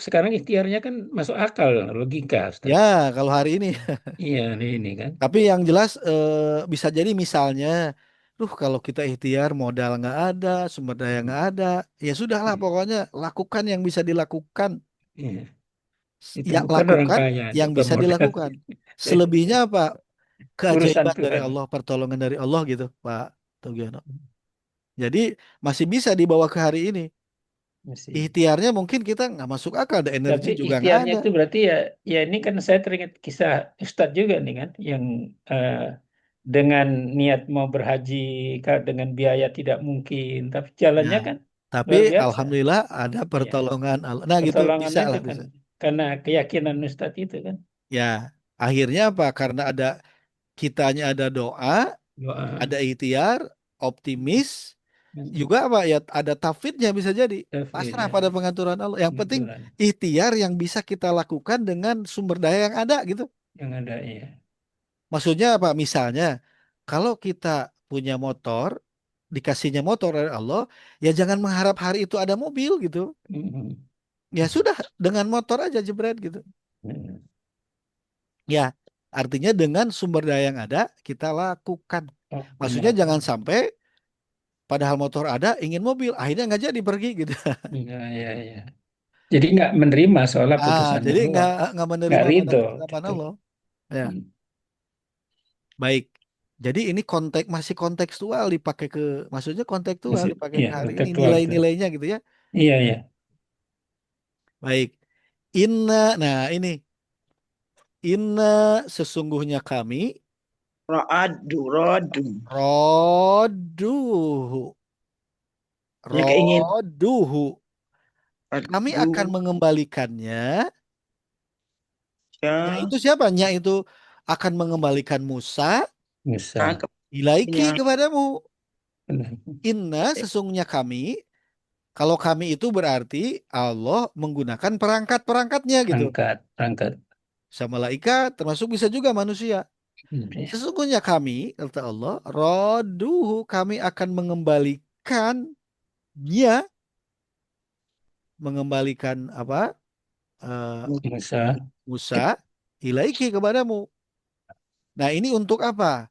sekarang ikhtiarnya kan masuk akal, logika, Ustaz. Ya, kalau hari ini. Iya, ini kan. Tapi yang jelas bisa jadi misalnya, kalau kita ikhtiar modal nggak ada, sumber daya Hmm, nggak ada, ya sudahlah iya, pokoknya lakukan yang bisa dilakukan. iya. Itu Ya bukan orang lakukan kaya, itu yang bisa pemodal. dilakukan. Selebihnya apa? Urusan Keajaiban dari Tuhan. Allah, pertolongan dari Allah gitu, Pak Tugiono. Jadi masih bisa dibawa ke hari ini. Masih. Ikhtiarnya mungkin kita nggak masuk akal, ada energi Tapi juga nggak ikhtiarnya ada. itu berarti ya, ya ini kan saya teringat kisah Ustadz juga nih kan, yang dengan niat mau berhaji dengan biaya tidak mungkin, tapi Ya, jalannya kan tapi luar biasa. alhamdulillah ada Iya, pertolongan Allah. Nah gitu bisa pertolongannya itu lah kan bisa. karena keyakinan Ustadz itu kan, Ya, akhirnya apa? Karena ada kitanya ada doa, doa, ada ikhtiar, optimis, juga apa ya ada tafidnya bisa jadi. tauhid Pasrah ya, pada pengaturan Allah. Yang penting kebetulan ikhtiar yang bisa kita lakukan dengan sumber daya yang ada gitu. yang ada ya. Maksudnya apa? Misalnya, kalau kita punya motor, dikasihnya motor dari Allah, ya jangan mengharap hari itu ada mobil gitu. Mm-mm. Ya sudah, dengan motor aja jebret gitu. Mm. Ya, artinya dengan sumber daya yang ada, kita lakukan. Maksudnya jangan Optimalkan. sampai padahal motor ada, ingin mobil, akhirnya nggak jadi pergi gitu. Ya, ya, ya. Jadi nggak menerima soalnya putusan Jadi Allah, nggak nggak menerima pada ridho ketetapan gitu. Allah. Ya, Hmm. baik. Jadi ini masih kontekstual dipakai ke, maksudnya kontekstual Masih, dipakai iya, ke hari ini kontekstual tuh. nilai-nilainya gitu ya. Iya, iya. Baik. Nah ini inna sesungguhnya kami Roadu, rodu. roduhu Ya keingin roduhu kami akan rodu. mengembalikannya. Ya Ya, itu siapa? Nya itu akan mengembalikan Musa Bisa. ilaiki kepentingan. kepadamu. Benar. Inna sesungguhnya kami. Kalau kami itu berarti Allah menggunakan perangkat-perangkatnya gitu. Angkat, angkat. Sama malaikat termasuk bisa juga manusia. Hmm, ya. Sesungguhnya kami, kata Allah, roduhu kami akan mengembalikannya, mengembalikan apa? eh, Bisa Musa ilaiki kepadamu. Nah, ini untuk apa?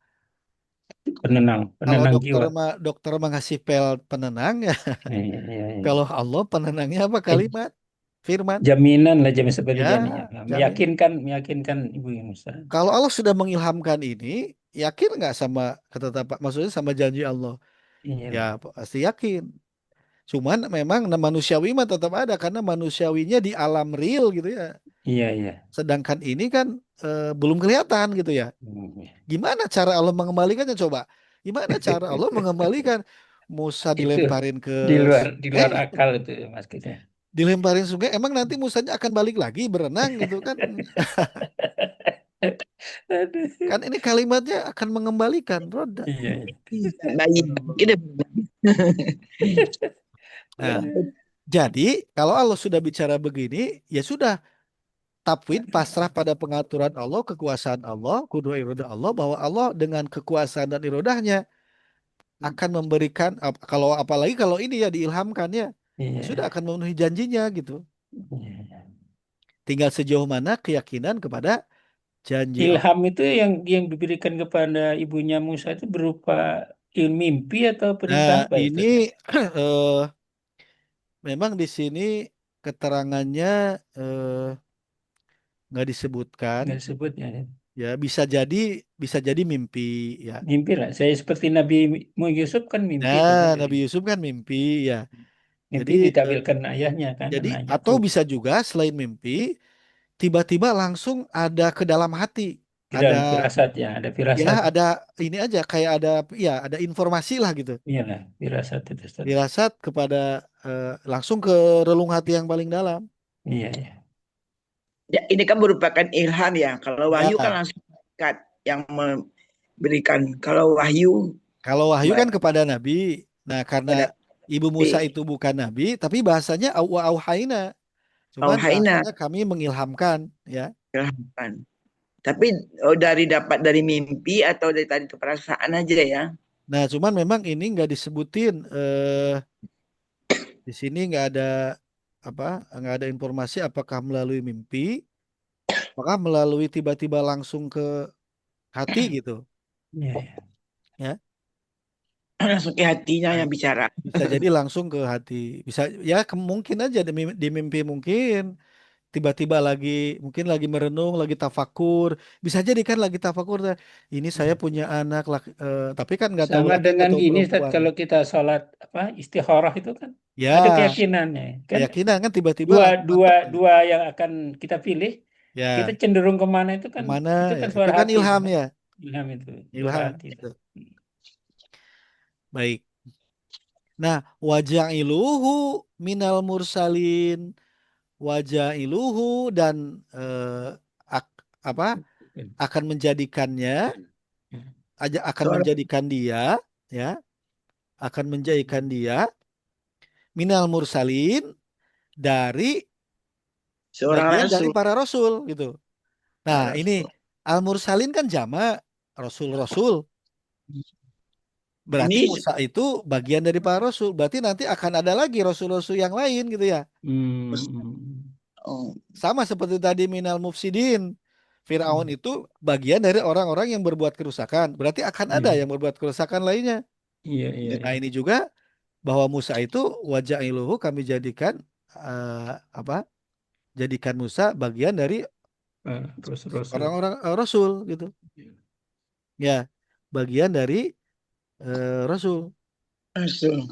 penenang, Kalau penenang jiwa. dokter mengasih pel penenang ya. Iya, iya, Kalau iya. Allah penenangnya apa? Eh, Kalimat, firman. jaminan lah, jamin seperti jamin ya. Ya, jamin. Meyakinkan Ibu Musa. Kalau Allah sudah mengilhamkan ini, yakin nggak sama ketetapan? Maksudnya sama janji Allah? Ya, Iya, pasti yakin. Cuman memang manusiawi mah tetap ada karena manusiawinya di alam real gitu ya. iya, iya. Sedangkan ini kan belum kelihatan gitu ya. Hmm, iya. Gimana cara Allah mengembalikannya coba? Gimana cara Allah mengembalikan Musa Itu dilemparin ke di sungai, luar akal itu Mas kita. dilemparin sungai, emang nanti Musanya akan balik lagi berenang gitu kan? Aduh. Kan ini kalimatnya akan mengembalikan roda. Iya, iya. Bayi. Kita Nah, jadi kalau Allah sudah bicara begini, ya sudah tafwid pasrah pada pengaturan Allah, kekuasaan Allah, kudu irodah Allah, bahwa Allah dengan kekuasaan dan irodahnya akan memberikan kalau apalagi kalau ini ya diilhamkan ya, ya sudah Iya. akan memenuhi janjinya gitu. Iya. Tinggal sejauh mana keyakinan kepada Janji Allah. Ilham itu yang diberikan kepada ibunya Musa itu berupa mimpi atau perintah Nah, apa itu? ini eh, memang di sini keterangannya eh, nggak disebutkan. Nggak disebutnya. Ya, bisa jadi mimpi ya. Mimpi lah. Saya seperti Nabi Yusuf kan mimpi itu Nah, kan Nabi dari Yusuf kan mimpi ya. Jadi mimpi ditampilkan ayahnya kan jadi anak atau Yakub bisa juga selain mimpi tiba-tiba langsung ada ke dalam hati. di Ada dalam firasat ya ada ya firasat. ada ini aja kayak ada informasi lah gitu. Iyalah firasat itu Ustaz. Dirasat kepada langsung ke relung hati yang paling dalam. Iya iya. Ya, ini kan merupakan ilham ya. Kalau wahyu kan Ya, langsung malaikat yang memberikan. Kalau wahyu kalau wahyu kan kepada Nabi. Nah, karena pada Ibu Musa Nabi. itu bukan Nabi, tapi bahasanya wa auhayna. Cuman Auhayna bahasanya kami mengilhamkan, ya. ilhamkan. Tapi dari dapat dari mimpi atau dari tadi itu perasaan aja ya. Nah, cuman memang ini nggak disebutin di sini apa, nggak ada informasi apakah melalui mimpi, apakah melalui tiba-tiba langsung ke hati gitu, Iya iya. ya. Langsung ke hatinya Nah, yang bicara. bisa jadi langsung ke hati, bisa ya mungkin aja di mimpi mungkin tiba-tiba mungkin lagi merenung, lagi tafakur, bisa jadi kan lagi tafakur. Nah, ini saya punya anak laki, tapi kan nggak tahu Sama laki nggak dengan tahu ini Ustaz, perempuan. kalau kita sholat apa istikharah itu kan ada Ya, keyakinannya kan keyakinan kan tiba-tiba dua langsung dua mantep nih. dua yang akan kita pilih kita Ya, cenderung kemana kemana itu ya? kan Itu suara kan hati itu ilham kan ya, ilham itu suara ilham. hati itu. Gitu. Baik. Nah, wajah iluhu minal mursalin, wajah iluhu dan apa akan menjadikannya, akan Seorang, menjadikan dia, ya, akan menjadikan dia minal mursalin dari seorang bagian dari rasul. para rasul gitu. Nah, ini Rasul. al mursalin kan jamak rasul-rasul. Berarti Ini Musa itu bagian dari para rasul. Berarti nanti akan ada lagi rasul-rasul yang lain gitu ya. Hmm. oh, Sama seperti tadi minal mufsidin. Firaun itu bagian dari orang-orang yang berbuat kerusakan. Berarti akan ada Iya yang berbuat kerusakan lainnya. iya iya Nah, iya. ini juga bahwa Musa itu wajah iluhu kami jadikan apa? Jadikan Musa bagian dari Rasul-rasul. orang-orang rasul gitu. Ya, bagian dari rasul. rasul.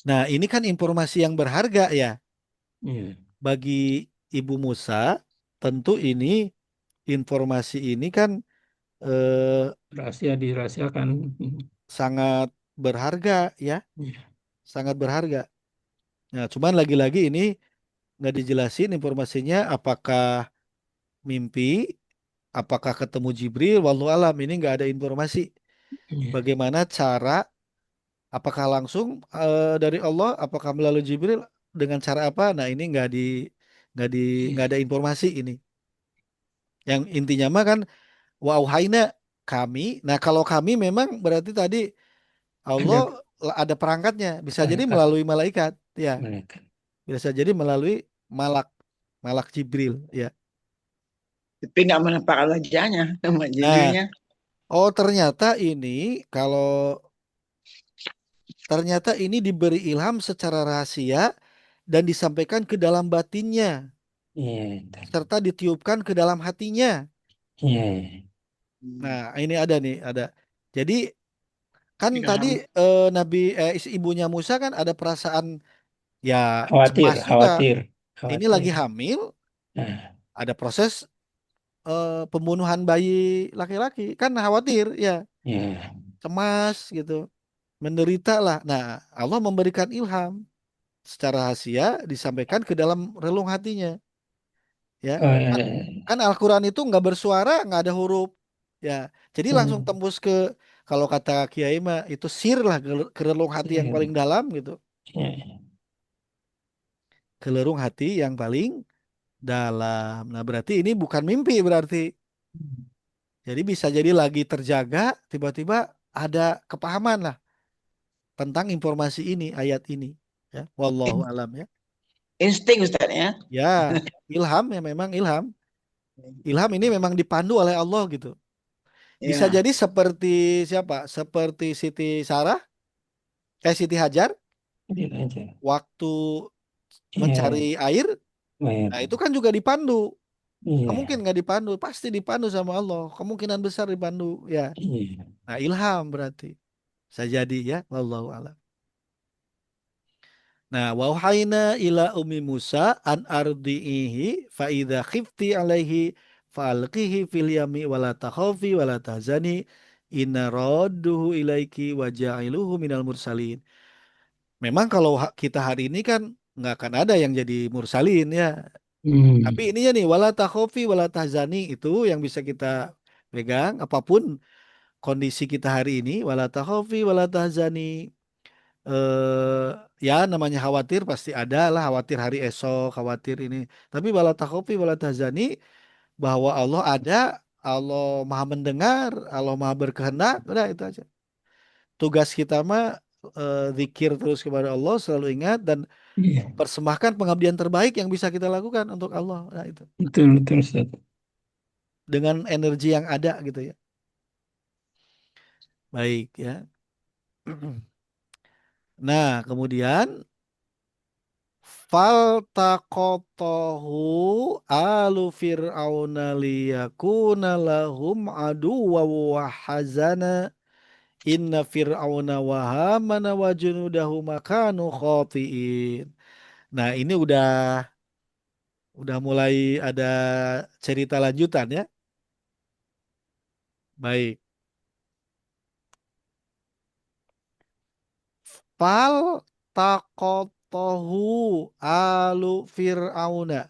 Nah, ini kan informasi yang berharga ya Iya. bagi Ibu Musa. Tentu ini informasi ini kan eh, Rahasia dirahasiakan. sangat berharga ya, Iya. sangat berharga. Nah, cuman lagi-lagi ini nggak dijelasin informasinya apakah mimpi, apakah ketemu Jibril, wallahu alam ini nggak ada informasi. Iya. Bagaimana cara, apakah langsung dari Allah, apakah melalui Jibril, dengan cara apa? Nah, ini nggak di nggak ada informasi ini. Yang intinya mah kan wa auhayna kami. Nah, kalau kami memang berarti tadi Allah Ada ada perangkatnya, bisa jadi perangkat melalui malaikat, ya, mereka. bisa jadi melalui malak, malak Jibril, ya. Tapi nggak menampakkan wajahnya sama Nah, judulnya. oh kalau ternyata ini diberi ilham secara rahasia dan disampaikan ke dalam batinnya Iya. serta ditiupkan ke dalam hatinya. Iya. Nah, ini ada nih, ada. Jadi kan tadi Ilham. ibunya Musa kan ada perasaan ya Khawatir, cemas juga. khawatir, Ini khawatir. lagi hamil, Nah, ada proses pembunuhan bayi laki-laki, kan khawatir ya, ya. cemas gitu, menderita lah. Nah, Allah memberikan ilham secara rahasia disampaikan ke dalam relung hatinya, ya. Oh, ya, Kan, ya, ya. kan Al-Quran itu nggak bersuara, nggak ada huruf, ya. Jadi langsung Hmm. tembus kalau kata Kiai mah itu sir lah ke relung hati yang paling Sihir. dalam gitu, Ya, ya. ke relung hati yang paling dalam. Nah, berarti ini bukan mimpi berarti. Jadi bisa jadi lagi terjaga, tiba-tiba ada kepahaman lah tentang informasi ini, ayat ini. Ya, wallahu In- alam ya. Insting Ustaz ya. Ya, ilham ya memang ilham. Ilham ini memang dipandu oleh Allah gitu. Bisa Ya, jadi seperti siapa? Seperti Siti Sarah, Siti Hajar Lihat aja. waktu Iya, mencari air. baik. Nah, itu kan juga dipandu. Nggak mungkin Iya, nggak dipandu, pasti dipandu sama Allah. Kemungkinan besar dipandu, ya. iya. Nah, ilham berarti. Bisa jadi ya, wallahu a'lam. Nah, wauhayna ila ummi Musa an ardi'ihi fa idza khifti alaihi falqihi fil yami wala takhafi wala tahzani inna radduhu ilaiki wa ja'iluhu minal mursalin. Memang kalau kita hari ini kan nggak akan ada yang jadi mursalin ya. Tapi Hmm, ininya nih wala takhafi wala tahzani itu yang bisa kita pegang apapun kondisi kita hari ini wala takhafi wala tahzani ya namanya khawatir pasti ada lah khawatir hari esok khawatir ini tapi wala takhafi wala tahzani bahwa Allah ada Allah maha mendengar Allah maha berkehendak udah itu aja tugas kita mah zikir terus kepada Allah selalu ingat dan iya. persembahkan pengabdian terbaik yang bisa kita lakukan untuk Allah nah itu Betul, betul, Ustaz. dengan energi yang ada gitu ya baik ya nah kemudian faltaqatahu alu fir'auna liyakuna lahum aduwwa wa hazana inna fir'auna wa hamana wa junudahu makanu khati'in. Nah, ini udah mulai ada cerita lanjutan ya. Baik. Faltaqatahu alu fir'auna.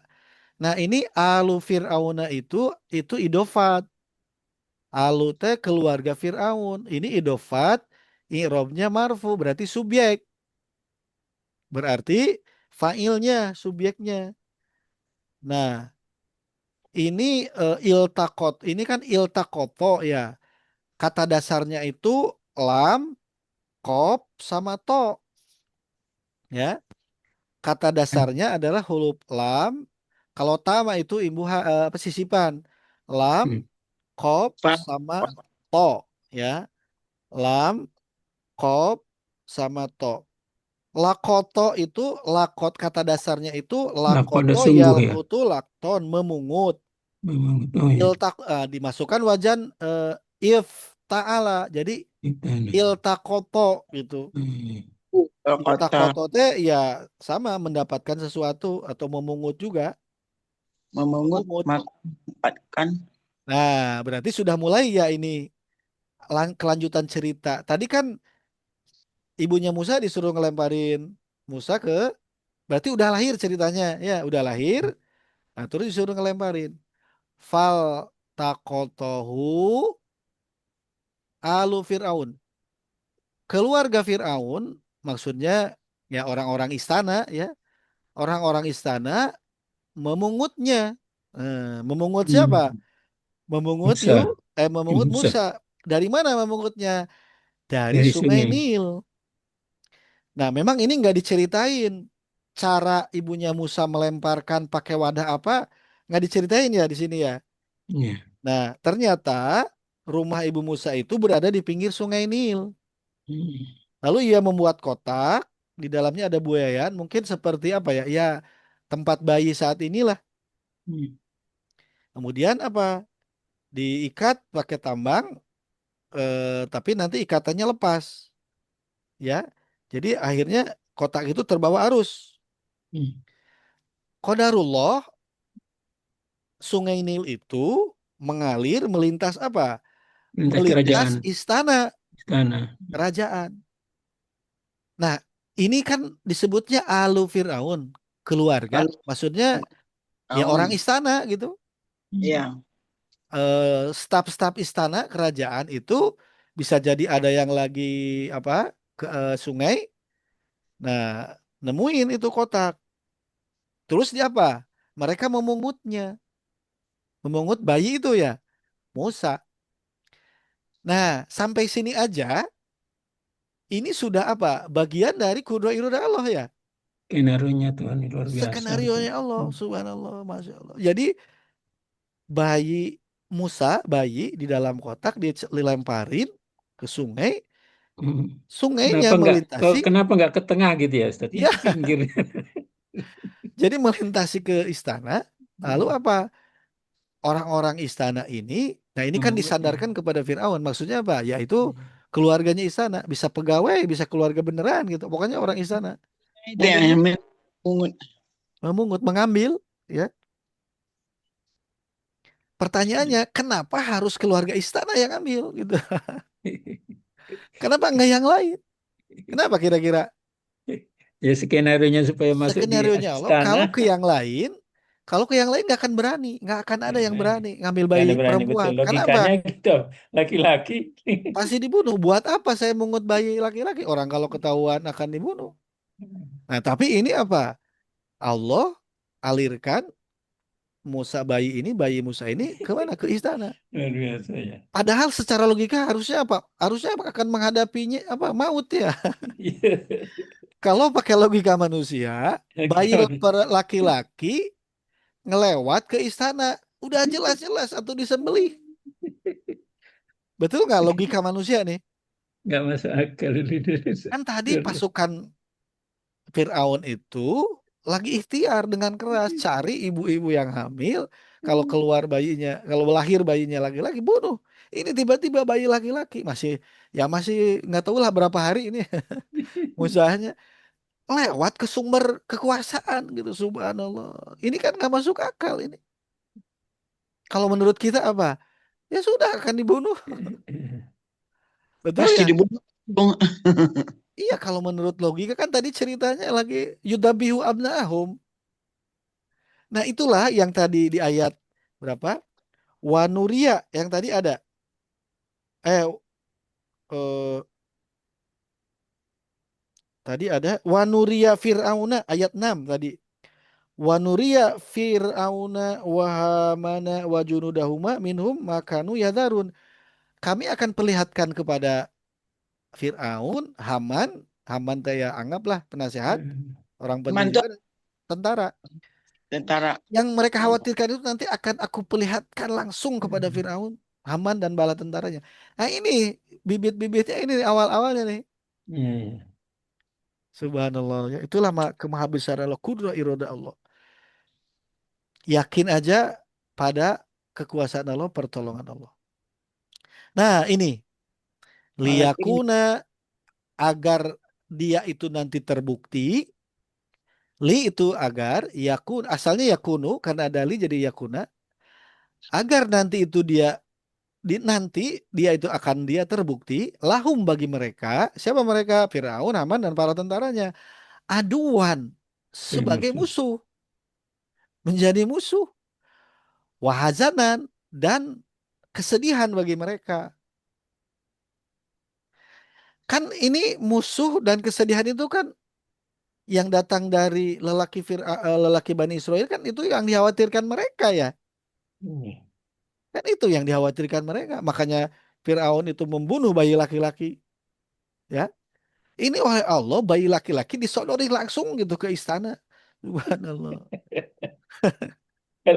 Nah, ini alu fir'auna itu idofat. Alu teh keluarga Fir'aun. Ini idofat, i'robnya marfu, berarti subjek. Berarti fa'ilnya, subjeknya. Nah, ini iltakot. Ini kan iltakoto ya. Kata dasarnya itu lam, kop, sama to. Ya, kata dasarnya adalah huruf lam. Kalau tama itu apa sisipan. Lam, Hmm. kop, Pak. sama to. Ya, lam, kop, sama to. Lakoto itu lakot kata dasarnya itu Nah, pada lakoto sungguh ya. yalkutu lakton memungut. Memang, oh ya. Dimasukkan wajan if ta'ala. Jadi Kita ini. iltakoto gitu. Hmm. Kalau kata Iltakoto teh ya sama mendapatkan sesuatu atau memungut juga. memungut Memungut. makan Nah, berarti sudah mulai ya ini kelanjutan cerita. Tadi kan ibunya Musa disuruh ngelemparin Musa ke berarti udah lahir ceritanya. Ya, udah lahir. Nah, terus disuruh ngelemparin. Fal takotohu alu Fir'aun. Keluarga Fir'aun, maksudnya ya orang-orang istana ya. Orang-orang istana memungutnya. Memungut siapa? Hmm. Memungut Musa. memungut Musa. Musa. Dari mana memungutnya? Dari Dari Sungai sungai. Nil. Nah, memang ini nggak diceritain cara ibunya Musa melemparkan pakai wadah apa, nggak diceritain ya di sini ya. Iya. Nah, ternyata rumah Ibu Musa itu berada di pinggir Sungai Nil. Hmm. Lalu ia membuat kotak, di dalamnya ada buayan, mungkin seperti apa ya? Ya, tempat bayi saat inilah. Hmm. Kemudian apa? Diikat pakai tambang, tapi nanti ikatannya lepas, ya. Jadi akhirnya kotak itu terbawa arus. Hmm. Qadarullah, Sungai Nil itu mengalir melintas apa? Lintas kerajaan Melintas istana istana. kerajaan. Nah, ini kan disebutnya Alu Fir'aun, keluarga. kalau Maksudnya ya tahun. orang istana gitu. Hmm. Iya, Staf-staf istana kerajaan itu bisa jadi ada yang lagi apa ke sungai. Nah, nemuin itu kotak. Terus dia apa? Mereka memungutnya, memungut bayi itu ya, Musa. Nah, sampai sini aja, ini sudah apa? Bagian dari kudro iroda Allah ya. Skenario-nya Tuhan ini luar biasa Skenario betul. nya Allah, Hmm. subhanallah, masya Allah. Jadi bayi Musa, bayi di dalam kotak dilemparin ke sungai, Hmm. sungainya melintasi, Kenapa nggak ke tengah gitu ya, Ustaz? Ya, ya, pinggir. jadi melintasi ke istana. Lalu apa? Orang-orang istana ini, nah ini kan disandarkan kepada Firaun. Maksudnya apa? Yaitu keluarganya istana, bisa pegawai, bisa keluarga beneran gitu. Pokoknya orang istana Itu yang memungut, pungut. mengambil, ya. Pertanyaannya, kenapa harus keluarga istana yang ambil gitu? Kenapa enggak yang lain? Kenapa kira-kira? Ya, skenario-nya supaya masuk di Skenario nya Allah, istana. kalau ke yang lain nggak akan berani, nggak akan ada yang berani ngambil Nggak bayi ada berani, betul. perempuan. Kenapa? Logikanya gitu. Laki-laki. Pasti dibunuh. Buat apa saya mungut bayi laki-laki? Orang kalau ketahuan akan dibunuh. Nah, tapi ini apa? Allah alirkan bayi Musa ini ke mana? Ke istana. Luar biasa ya. Padahal secara logika harusnya apa? Harusnya apa? Akan menghadapinya apa? Maut ya. Kalau pakai logika manusia, bayi laki-laki ngelewat ke istana, udah jelas-jelas atau disembelih. Betul nggak logika manusia nih? Nggak masuk akal ini. Kan tadi pasukan Fir'aun itu lagi ikhtiar dengan keras cari ibu-ibu yang hamil. Kalau keluar bayinya, kalau lahir bayinya laki-laki bunuh. Ini tiba-tiba bayi laki-laki masih nggak tahu lah berapa hari ini usahanya lewat ke sumber kekuasaan gitu. Subhanallah. Ini kan nggak masuk akal ini. Kalau menurut kita apa? Ya sudah akan dibunuh. Betul Pasti ya? dibunuh. Iya, kalau menurut logika kan tadi ceritanya lagi yudabihu abna'ahum. Nah, itulah yang tadi di ayat berapa? Wanuria yang tadi ada. Eh, eh tadi ada wanuria fir'auna ayat 6 tadi. Wanuria fir'auna wa hamana wa junudahuma minhum makanu yadharun. Kami akan perlihatkan kepada Fir'aun, Haman teh ya anggaplah penasehat, orang penting Mantu juga tentara. tentara. Yang mereka khawatirkan itu nanti akan aku perlihatkan langsung kepada Firaun, Haman dan bala tentaranya. Nah ini bibit-bibitnya ini awal-awalnya nih. Iya, iya. Subhanallah ya. Itulah kemahabesaran Allah, kudrah iroda Allah. Yakin aja pada kekuasaan Allah, pertolongan Allah. Nah ini Malah ini liyakuna agar dia itu nanti terbukti. Li itu agar yakun asalnya yakunu karena ada li jadi yakuna agar nanti itu nanti dia itu akan dia terbukti lahum bagi mereka siapa mereka Firaun Haman dan para tentaranya aduan sebagai Musuh. musuh menjadi musuh wahazanan dan kesedihan bagi mereka kan ini musuh dan kesedihan itu kan yang datang dari lelaki Bani Israel kan itu yang dikhawatirkan mereka ya Iya. kan itu yang dikhawatirkan mereka makanya Firaun itu membunuh bayi laki-laki ya. Ini oleh Allah bayi laki-laki disodorin langsung gitu ke istana. Subhanallah. Kan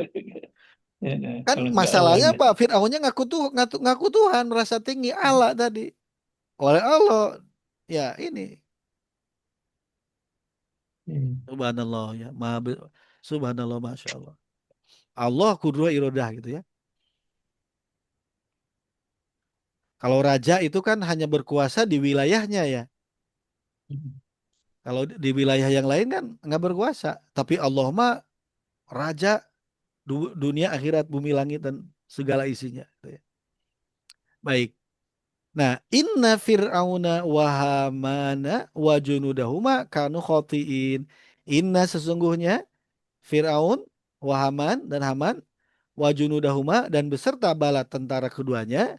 Kalau nggak Allah masalahnya nggak. apa? Fir'aunnya ngaku Tuhan, merasa tinggi Allah tadi. Oleh Allah. Ya ini. Hmm. Subhanallah ya. Subhanallah Masya Allah. Allah kudro irodah gitu ya. Kalau raja itu kan hanya berkuasa di wilayahnya ya. Kalau di wilayah yang lain kan nggak berkuasa. Tapi Allah mah raja dunia akhirat bumi langit dan segala isinya. Gitu ya. Baik. Nah, inna fir'auna wa hamana wa junudahuma kanu khotiin. Inna sesungguhnya Fir'aun, wa Haman dan Haman, wa junudahuma dan beserta bala tentara keduanya,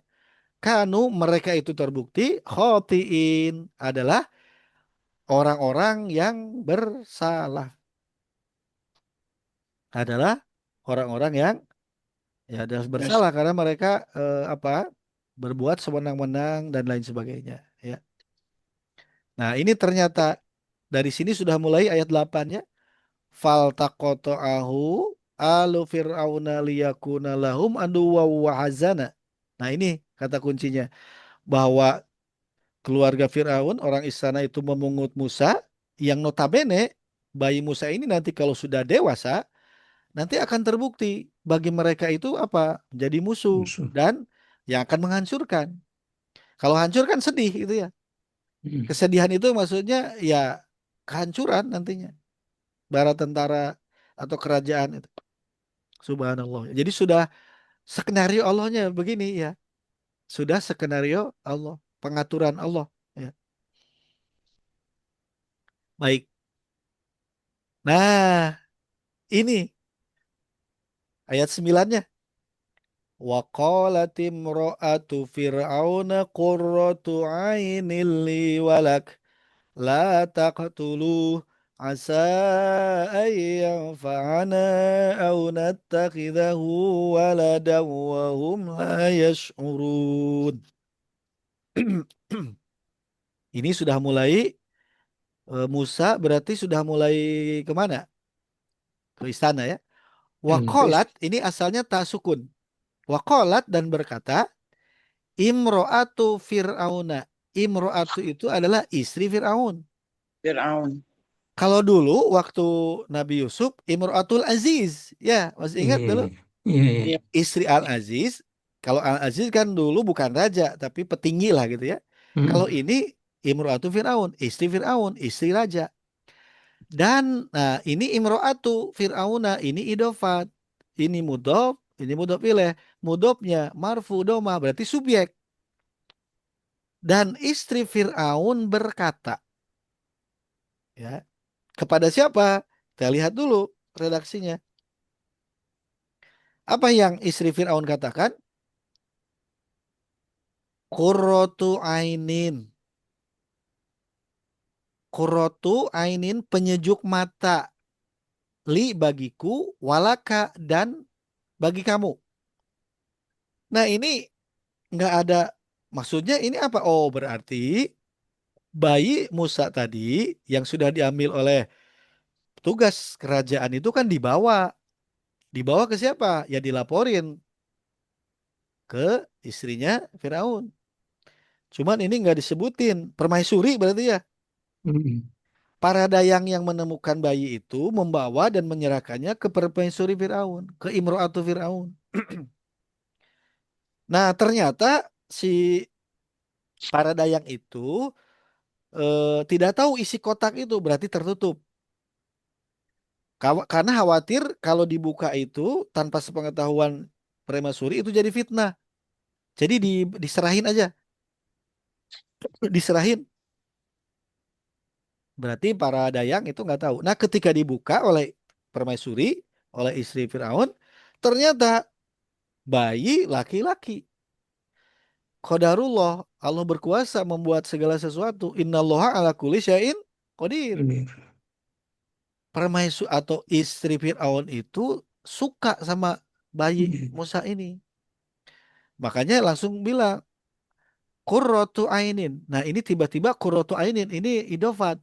kanu mereka itu terbukti khotiin adalah orang-orang yang bersalah. Adalah orang-orang yang ya adalah terus bersalah karena mereka apa berbuat sewenang-wenang dan lain sebagainya. Ya. Nah, ini ternyata dari sini sudah mulai ayat 8-nya. Faltaqata'ahu. alu fir'auna liyakuna lahum aduwwa wa hazana. Nah, ini kata kuncinya bahwa keluarga Firaun orang istana itu memungut Musa yang notabene bayi Musa ini nanti kalau sudah dewasa nanti akan terbukti bagi mereka itu apa? Menjadi musuh Musuh. dan yang akan menghancurkan. Kalau hancur kan sedih itu ya. Hmm. Kesedihan itu maksudnya ya kehancuran nantinya bara tentara atau kerajaan itu. Subhanallah. Jadi sudah skenario Allahnya begini ya. Sudah skenario Allah, pengaturan Allah ya. Baik. Nah, ini ayat 9-nya. Wa qalat imra'atu fir'auna qurratu 'ainin li walak la taqtuluh asa an yanfa'ana aw nattakhidahu waladan wa hum la yash'urun. Ini sudah mulai Musa berarti sudah mulai kemana? Ke istana ya. Terus, Wakolat ini asalnya tak sukun. Wakolat dan berkata, Imro'atu Fir'auna. Imro'atu itu adalah istri Fir'aun. Firaun. Kalau dulu waktu Nabi Yusuf, Imro'atul Aziz. Ya, masih iya, ingat iya, dulu? iya, iya. Iya. Istri Al-Aziz. Kalau Al-Aziz kan dulu bukan raja, tapi petinggi lah gitu ya. Kalau Hmm. ini Imro'atu Fir'aun, istri Fir'aun, istri raja. Dan nah ini imro'atu Fir'auna, ini idofat, ini mudof, ini mudof ilaih. Mudofnya marfu doma berarti subjek. Dan istri Fir'aun berkata, ya, kepada siapa? Kita lihat dulu redaksinya. Apa yang istri Fir'aun katakan? Qurratu ainin. Qurratu ainin penyejuk mata. Li bagiku, walaka dan bagi kamu. Nah ini nggak ada maksudnya ini apa? Oh berarti bayi Musa tadi yang sudah diambil oleh petugas kerajaan itu kan dibawa ke siapa? Ya dilaporin ke istrinya Firaun. Cuman ini nggak disebutin permaisuri berarti ya. Hmm. Para dayang yang menemukan bayi itu membawa dan menyerahkannya ke permaisuri Firaun, ke Imro'atu Firaun. Nah ternyata si para dayang itu tidak tahu isi kotak itu berarti tertutup. Karena khawatir kalau dibuka itu tanpa sepengetahuan permaisuri itu jadi fitnah. Jadi diserahin aja, diserahin. Berarti para dayang itu nggak tahu. Nah, ketika dibuka oleh permaisuri, oleh istri Firaun, ternyata bayi laki-laki. Qadarullah, Allah berkuasa membuat segala sesuatu. Innallaha ala kulli syai'in qadir. Benar. Permaisuri atau istri Firaun itu suka sama bayi Hmm. Musa ini. Makanya langsung bilang, Qurratu ainin. Nah, ini tiba-tiba qurratu ainin. Ini idofat.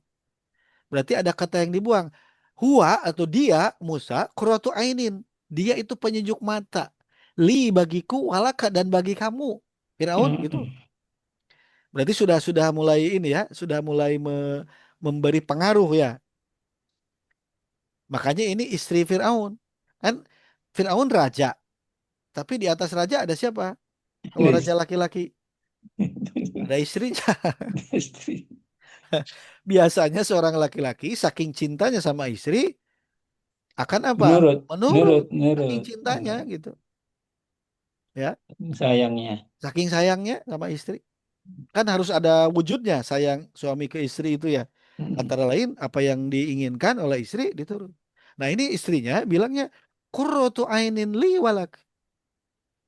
Berarti ada kata yang dibuang. Huwa atau dia, Musa, qurratu ainin. Dia itu penyejuk mata. Li bagiku, walaka dan bagi kamu. Firaun gitu. Hmm. Berarti sudah mulai ini ya, sudah mulai memberi pengaruh ya. Makanya ini istri Firaun. Kan Firaun raja, tapi di atas raja ada siapa? Kalau raja laki-laki, ada istrinya. Istri. Biasanya seorang laki-laki saking cintanya sama istri akan apa? Nurut, Menurut nurut, saking nurut. cintanya gitu. Ya, Sayangnya. saking sayangnya sama istri. Kan harus ada wujudnya sayang suami ke istri itu ya. Hmm. Antara lain apa yang diinginkan oleh istri diturun. Nah, ini istrinya bilangnya qurratu ainin li walak.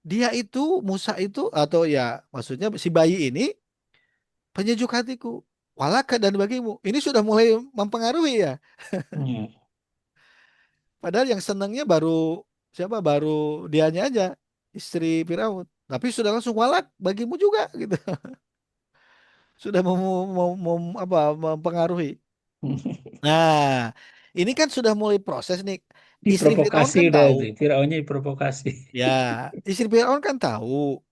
Dia itu Musa itu atau ya maksudnya si bayi ini penyejuk hatiku. Walaka dan bagimu. Ini sudah mulai mempengaruhi ya. Ya. Padahal yang senangnya baru siapa? Baru dianya aja, istri Firaun. Tapi sudah langsung walak bagimu juga gitu. Sudah apa mempengaruhi. Nah, ini kan sudah mulai proses nih. Istri Firaun Diprovokasi kan udah tahu, itu. Firaunnya diprovokasi. ya, istri Firaun kan tahu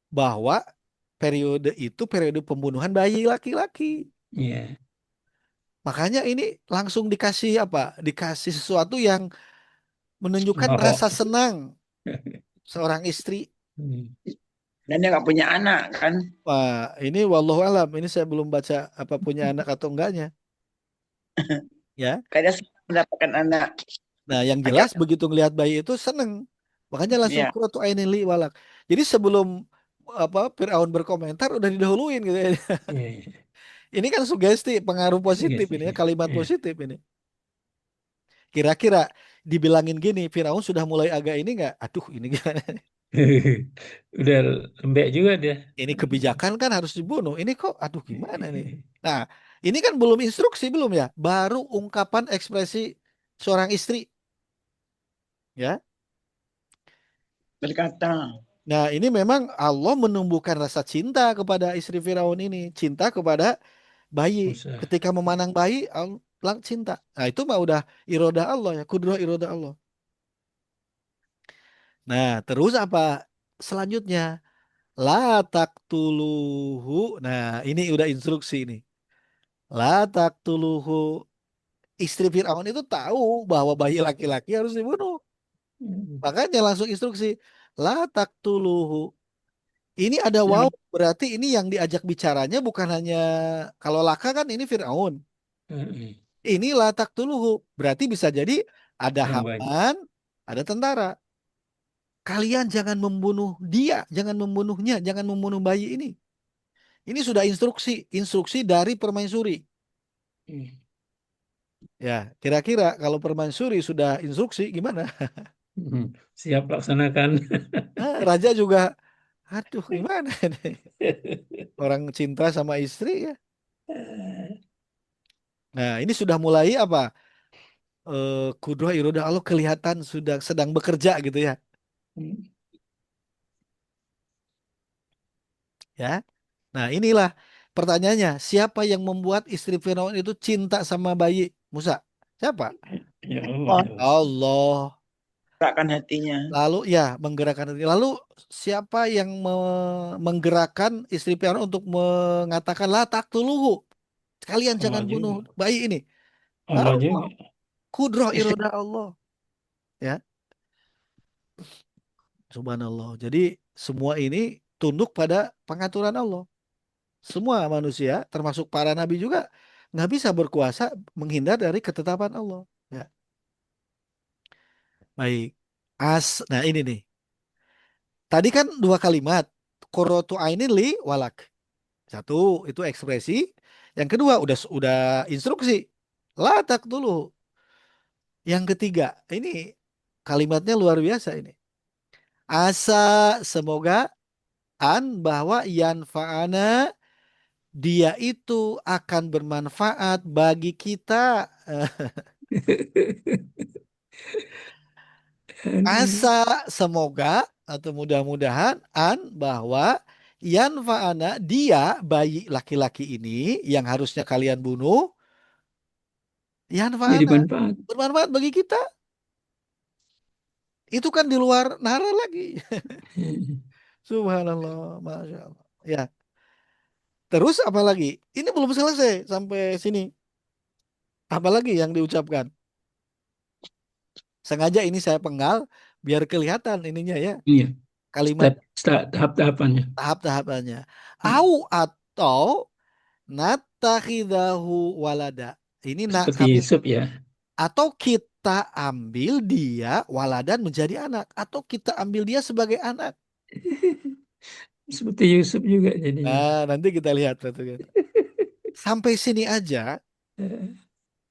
bahwa periode itu periode pembunuhan bayi laki-laki. Iya. Makanya ini langsung dikasih apa? Dikasih sesuatu yang menunjukkan rasa Nohok. senang seorang istri. Hmm. Dan dia nggak punya anak kan. Wah, ini wallahu alam. Ini saya belum baca apa punya anak atau enggaknya, ya. Karena dia mendapatkan anak. Nah, yang Agak jelas begitu ngelihat bayi itu seneng. Makanya langsung ya. qurratu ainin li walak. Jadi sebelum apa Firaun berkomentar udah didahuluin gitu ya. Iya, iya. Ini kan sugesti, pengaruh positif ini ya, Sugesti. kalimat Iya. positif ini. Kira-kira dibilangin gini, Firaun sudah mulai agak ini nggak? Aduh, ini gimana? Udah lembek juga dia. Ini kebijakan kan harus dibunuh. Ini kok, aduh gimana nih? Nah, ini kan belum instruksi belum ya? Baru ungkapan ekspresi seorang istri, ya. Berkata, Nah, ini memang Allah menumbuhkan rasa cinta kepada istri Firaun ini, cinta kepada bayi. Musa. Ketika memandang bayi, Allah cinta. Nah, itu mah udah iroda Allah ya, kudrah iroda Allah. Nah, terus apa selanjutnya? La taqtuluhu. Nah, ini udah instruksi ini. La taqtuluhu. Istri Firaun itu tahu bahwa bayi laki-laki harus dibunuh. Hmm. Makanya langsung instruksi. La taqtuluhu. Ini ada waw, Jangan. berarti ini yang diajak bicaranya bukan hanya kalau laka kan ini Firaun. Hmm. Ini la taqtuluhu. Berarti bisa jadi ada Yang baik. Haman, ada tentara. Kalian jangan membunuh dia, jangan membunuhnya, jangan membunuh bayi ini. Ini sudah instruksi, instruksi dari permaisuri. Hmm. Ya, kira-kira kalau permaisuri sudah instruksi gimana? Hmm. Siap laksanakan. Raja juga, aduh gimana ini? Orang cinta sama istri ya. Nah, ini sudah mulai apa? Kudrah irodah Allah kelihatan sudah sedang bekerja gitu ya. Hmm. Ya. Nah, inilah pertanyaannya, siapa yang membuat istri Firaun itu cinta sama bayi Musa? Siapa? Ya Allah. oh, Ya Allah. Allah. gerakkan hatinya. Lalu ya menggerakkan hati. Lalu siapa yang menggerakkan istri Firaun untuk mengatakan la taqtuluhu? Kalian Allah jangan bunuh juga. bayi ini. Allah Allah. juga. Kudrah Istri. irodah Allah. Ya, subhanallah. Jadi semua ini tunduk pada pengaturan Allah. Semua manusia, termasuk para nabi juga, nggak bisa berkuasa menghindar dari ketetapan Allah. Ya, baik. Nah ini nih. Tadi kan dua kalimat. Qurratu ainin li walak. Satu itu ekspresi. Yang kedua udah instruksi. Latak dulu. Yang ketiga ini kalimatnya luar biasa ini. Asa semoga bahwa yanfa'ana dia itu akan bermanfaat bagi kita. Asa semoga atau mudah-mudahan bahwa yanfa'ana dia bayi laki-laki ini yang harusnya kalian bunuh Jadi yanfa'ana manfaat. bermanfaat bagi kita. Itu kan di luar nalar lagi. Subhanallah, masya Allah. Ya, terus apa lagi? Ini belum selesai sampai sini. Apa lagi yang diucapkan? Sengaja ini saya penggal biar kelihatan ininya ya Iya. kalimat Step tahap-tahapannya. tahap-tahapannya. Hmm. Au atau natakhidahu walada. Ini nak Seperti kami Yusuf ya. atau kita ambil dia waladan menjadi anak atau kita ambil dia sebagai anak. Seperti Yusuf juga jadinya. Nah, nanti kita lihat satu kan. Sampai sini aja,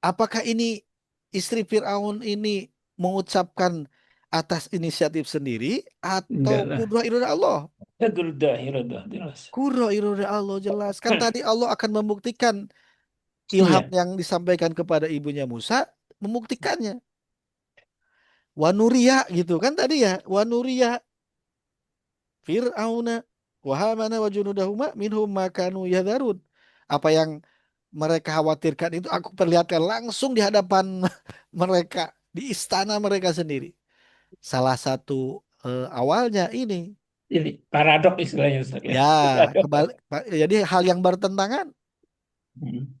apakah ini istri Firaun ini mengucapkan atas inisiatif sendiri atau Enggak lah. kudrah irodah Allah? Iradah, iradah, jelas. Kudrah irodah Allah jelas. Kan tadi Allah akan membuktikan ilham Iya. yang disampaikan kepada ibunya Musa, membuktikannya. Wanuria gitu kan tadi ya. Wanuria Fir'auna wa hamana wa junudahuma minhum makanu yadharun. Apa yang mereka khawatirkan itu aku perlihatkan langsung di hadapan mereka. di istana mereka sendiri. Salah satu awalnya ini Ini paradok istilahnya Ustaz ya. ya Paradok. kebalik, jadi hal yang bertentangan. Hmm.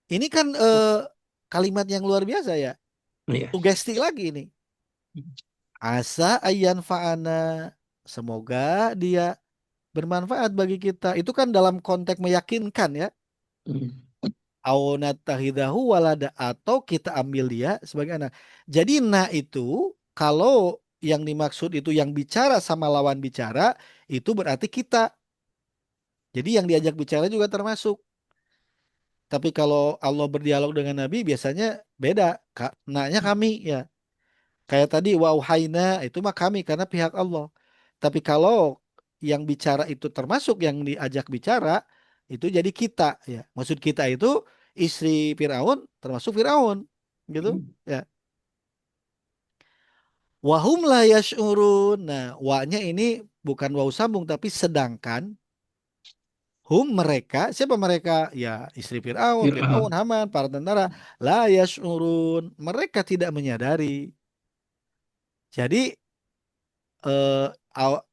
Ini kan kalimat yang luar biasa ya, Iya. sugesti lagi ini. Asa ayan fa'ana, semoga dia bermanfaat bagi kita. Itu kan dalam konteks meyakinkan ya. Hmm. Aunatahidahu walada, atau kita ambil dia sebagai anak. Jadi na itu kalau yang dimaksud itu yang bicara sama lawan bicara, itu berarti kita. Jadi yang diajak bicara juga termasuk. Tapi kalau Allah berdialog dengan Nabi biasanya beda. Na-nya kami ya. Kayak tadi wauhaina itu mah kami karena pihak Allah. Tapi kalau yang bicara itu termasuk yang diajak bicara, itu jadi kita ya. Maksud kita itu istri Firaun termasuk Firaun gitu ya. Wahum la yash'urun. Nah, wa-nya ini bukan wau sambung tapi sedangkan hum mereka, siapa mereka? Ya, istri Firaun, Firaun, Fir'aun. Haman, para tentara. La yash'urun. Mereka tidak menyadari. Jadi eh,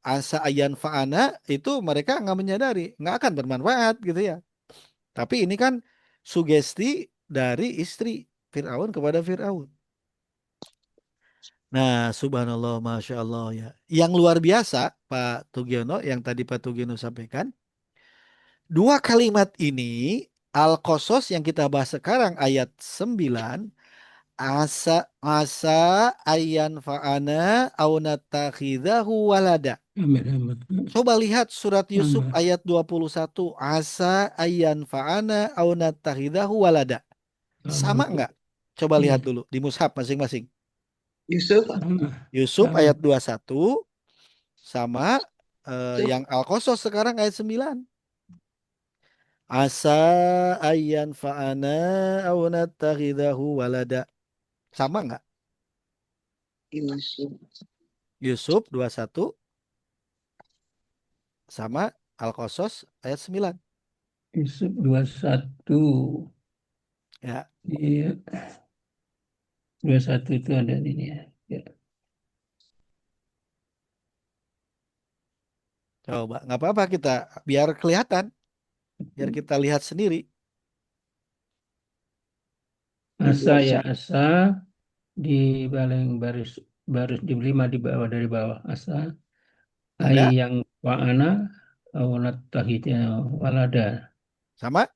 asa ayan fa'ana itu mereka nggak menyadari, nggak akan bermanfaat gitu ya. Tapi ini kan sugesti dari istri Fir'aun kepada Fir'aun. Nah, subhanallah, masya Allah ya. Yang luar biasa, Pak Tugiono, yang tadi Pak Tugiono sampaikan, dua kalimat ini, Al-Qasas yang kita bahas sekarang ayat 9, asa asa ayan fa'ana au natakhidahu walada. Amin, amin. Coba lihat surat Yusuf Amin. ayat 21. Asa ayan fa'ana au natakhidahu walada. Sama Sama. nggak? Coba lihat Iya. dulu di mushaf masing-masing. Yusuf, Sama. Yusuf Sama. ayat 21 sama Yusuf, yang Al-Qasas sekarang ayat 9. Asa ayan fa'ana au natakhidahu walada. Sama nggak? Yusuf. Yusuf 21 sama Al-Qasas ayat 9. Yusuf 21. Ya, Iya. 21 itu ada ini ya. Ya. coba. Nggak apa-apa kita biar kelihatan, biar kita lihat sendiri. Asa ya 21. asa di paling baris baris di 5 di bawah dari bawah asa ai Ada? yang wa'ana awalat tahidnya walada Sama?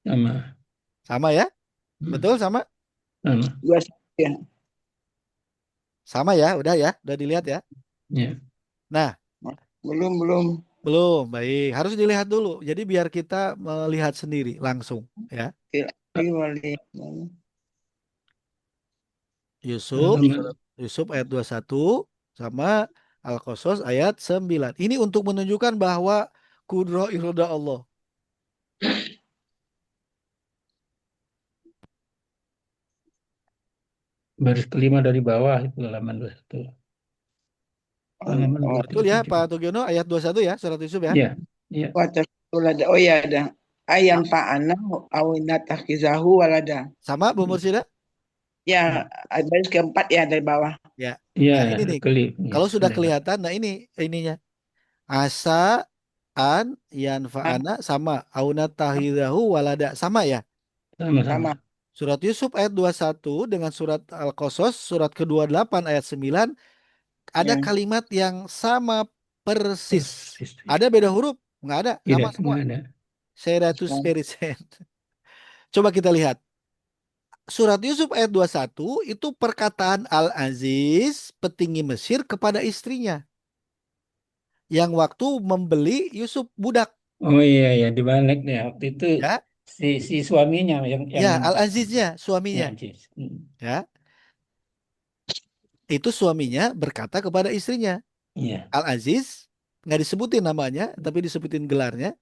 sama. Sama ya? Hmm. Betul sama? Sama. 21 ya. Sama ya, udah dilihat ya. Ya. Nah, Belum. belum, baik. Harus dilihat dulu. Jadi biar kita melihat sendiri langsung ya. Lagi wali. Yusuf, Halaman surat Yusuf ayat 21 sama Al-Qasas ayat 9. Ini untuk menunjukkan bahwa kudro iroda Allah. baris kelima dari bawah itu halaman 21. Halaman Oh, Betul ya, 27. Pak Tugiono, ayat 21 ya, surat Yusuf ya. Ya, ya. walada. Oh ya ada. Ayan Sa- fa'ana awinat takizahu walada. Sama, Bu Mursida? Ya, baris keempat ya dari bawah. Ya. Ya, Nah, ini nih. kelip. Ya, Kalau sudah kelihatan. kelihatan, nah ini ininya. Asa an Ah, yanfa'ana sama auna tahidahu walada sama ya. Sama-sama. sama. Surat Yusuf ayat 21 dengan surat Al-Qasas surat ke-28 ayat 9 ada Ya. kalimat yang sama persis. Persis. Ada beda huruf? Nggak ada, sama Tidak, semua. nggak ada. 100%. Coba kita lihat. Surat Yusuf ayat 21 itu perkataan Al-Aziz, petinggi Mesir kepada istrinya yang waktu membeli Yusuf budak. Oh iya, ya dibalik ya. Waktu itu Ya, si suaminya yang ya minta. Al-Aziznya Ya, suaminya. Jis. Hmm. Ya, itu suaminya berkata kepada istrinya. Iya. Al-Aziz nggak disebutin namanya, tapi disebutin gelarnya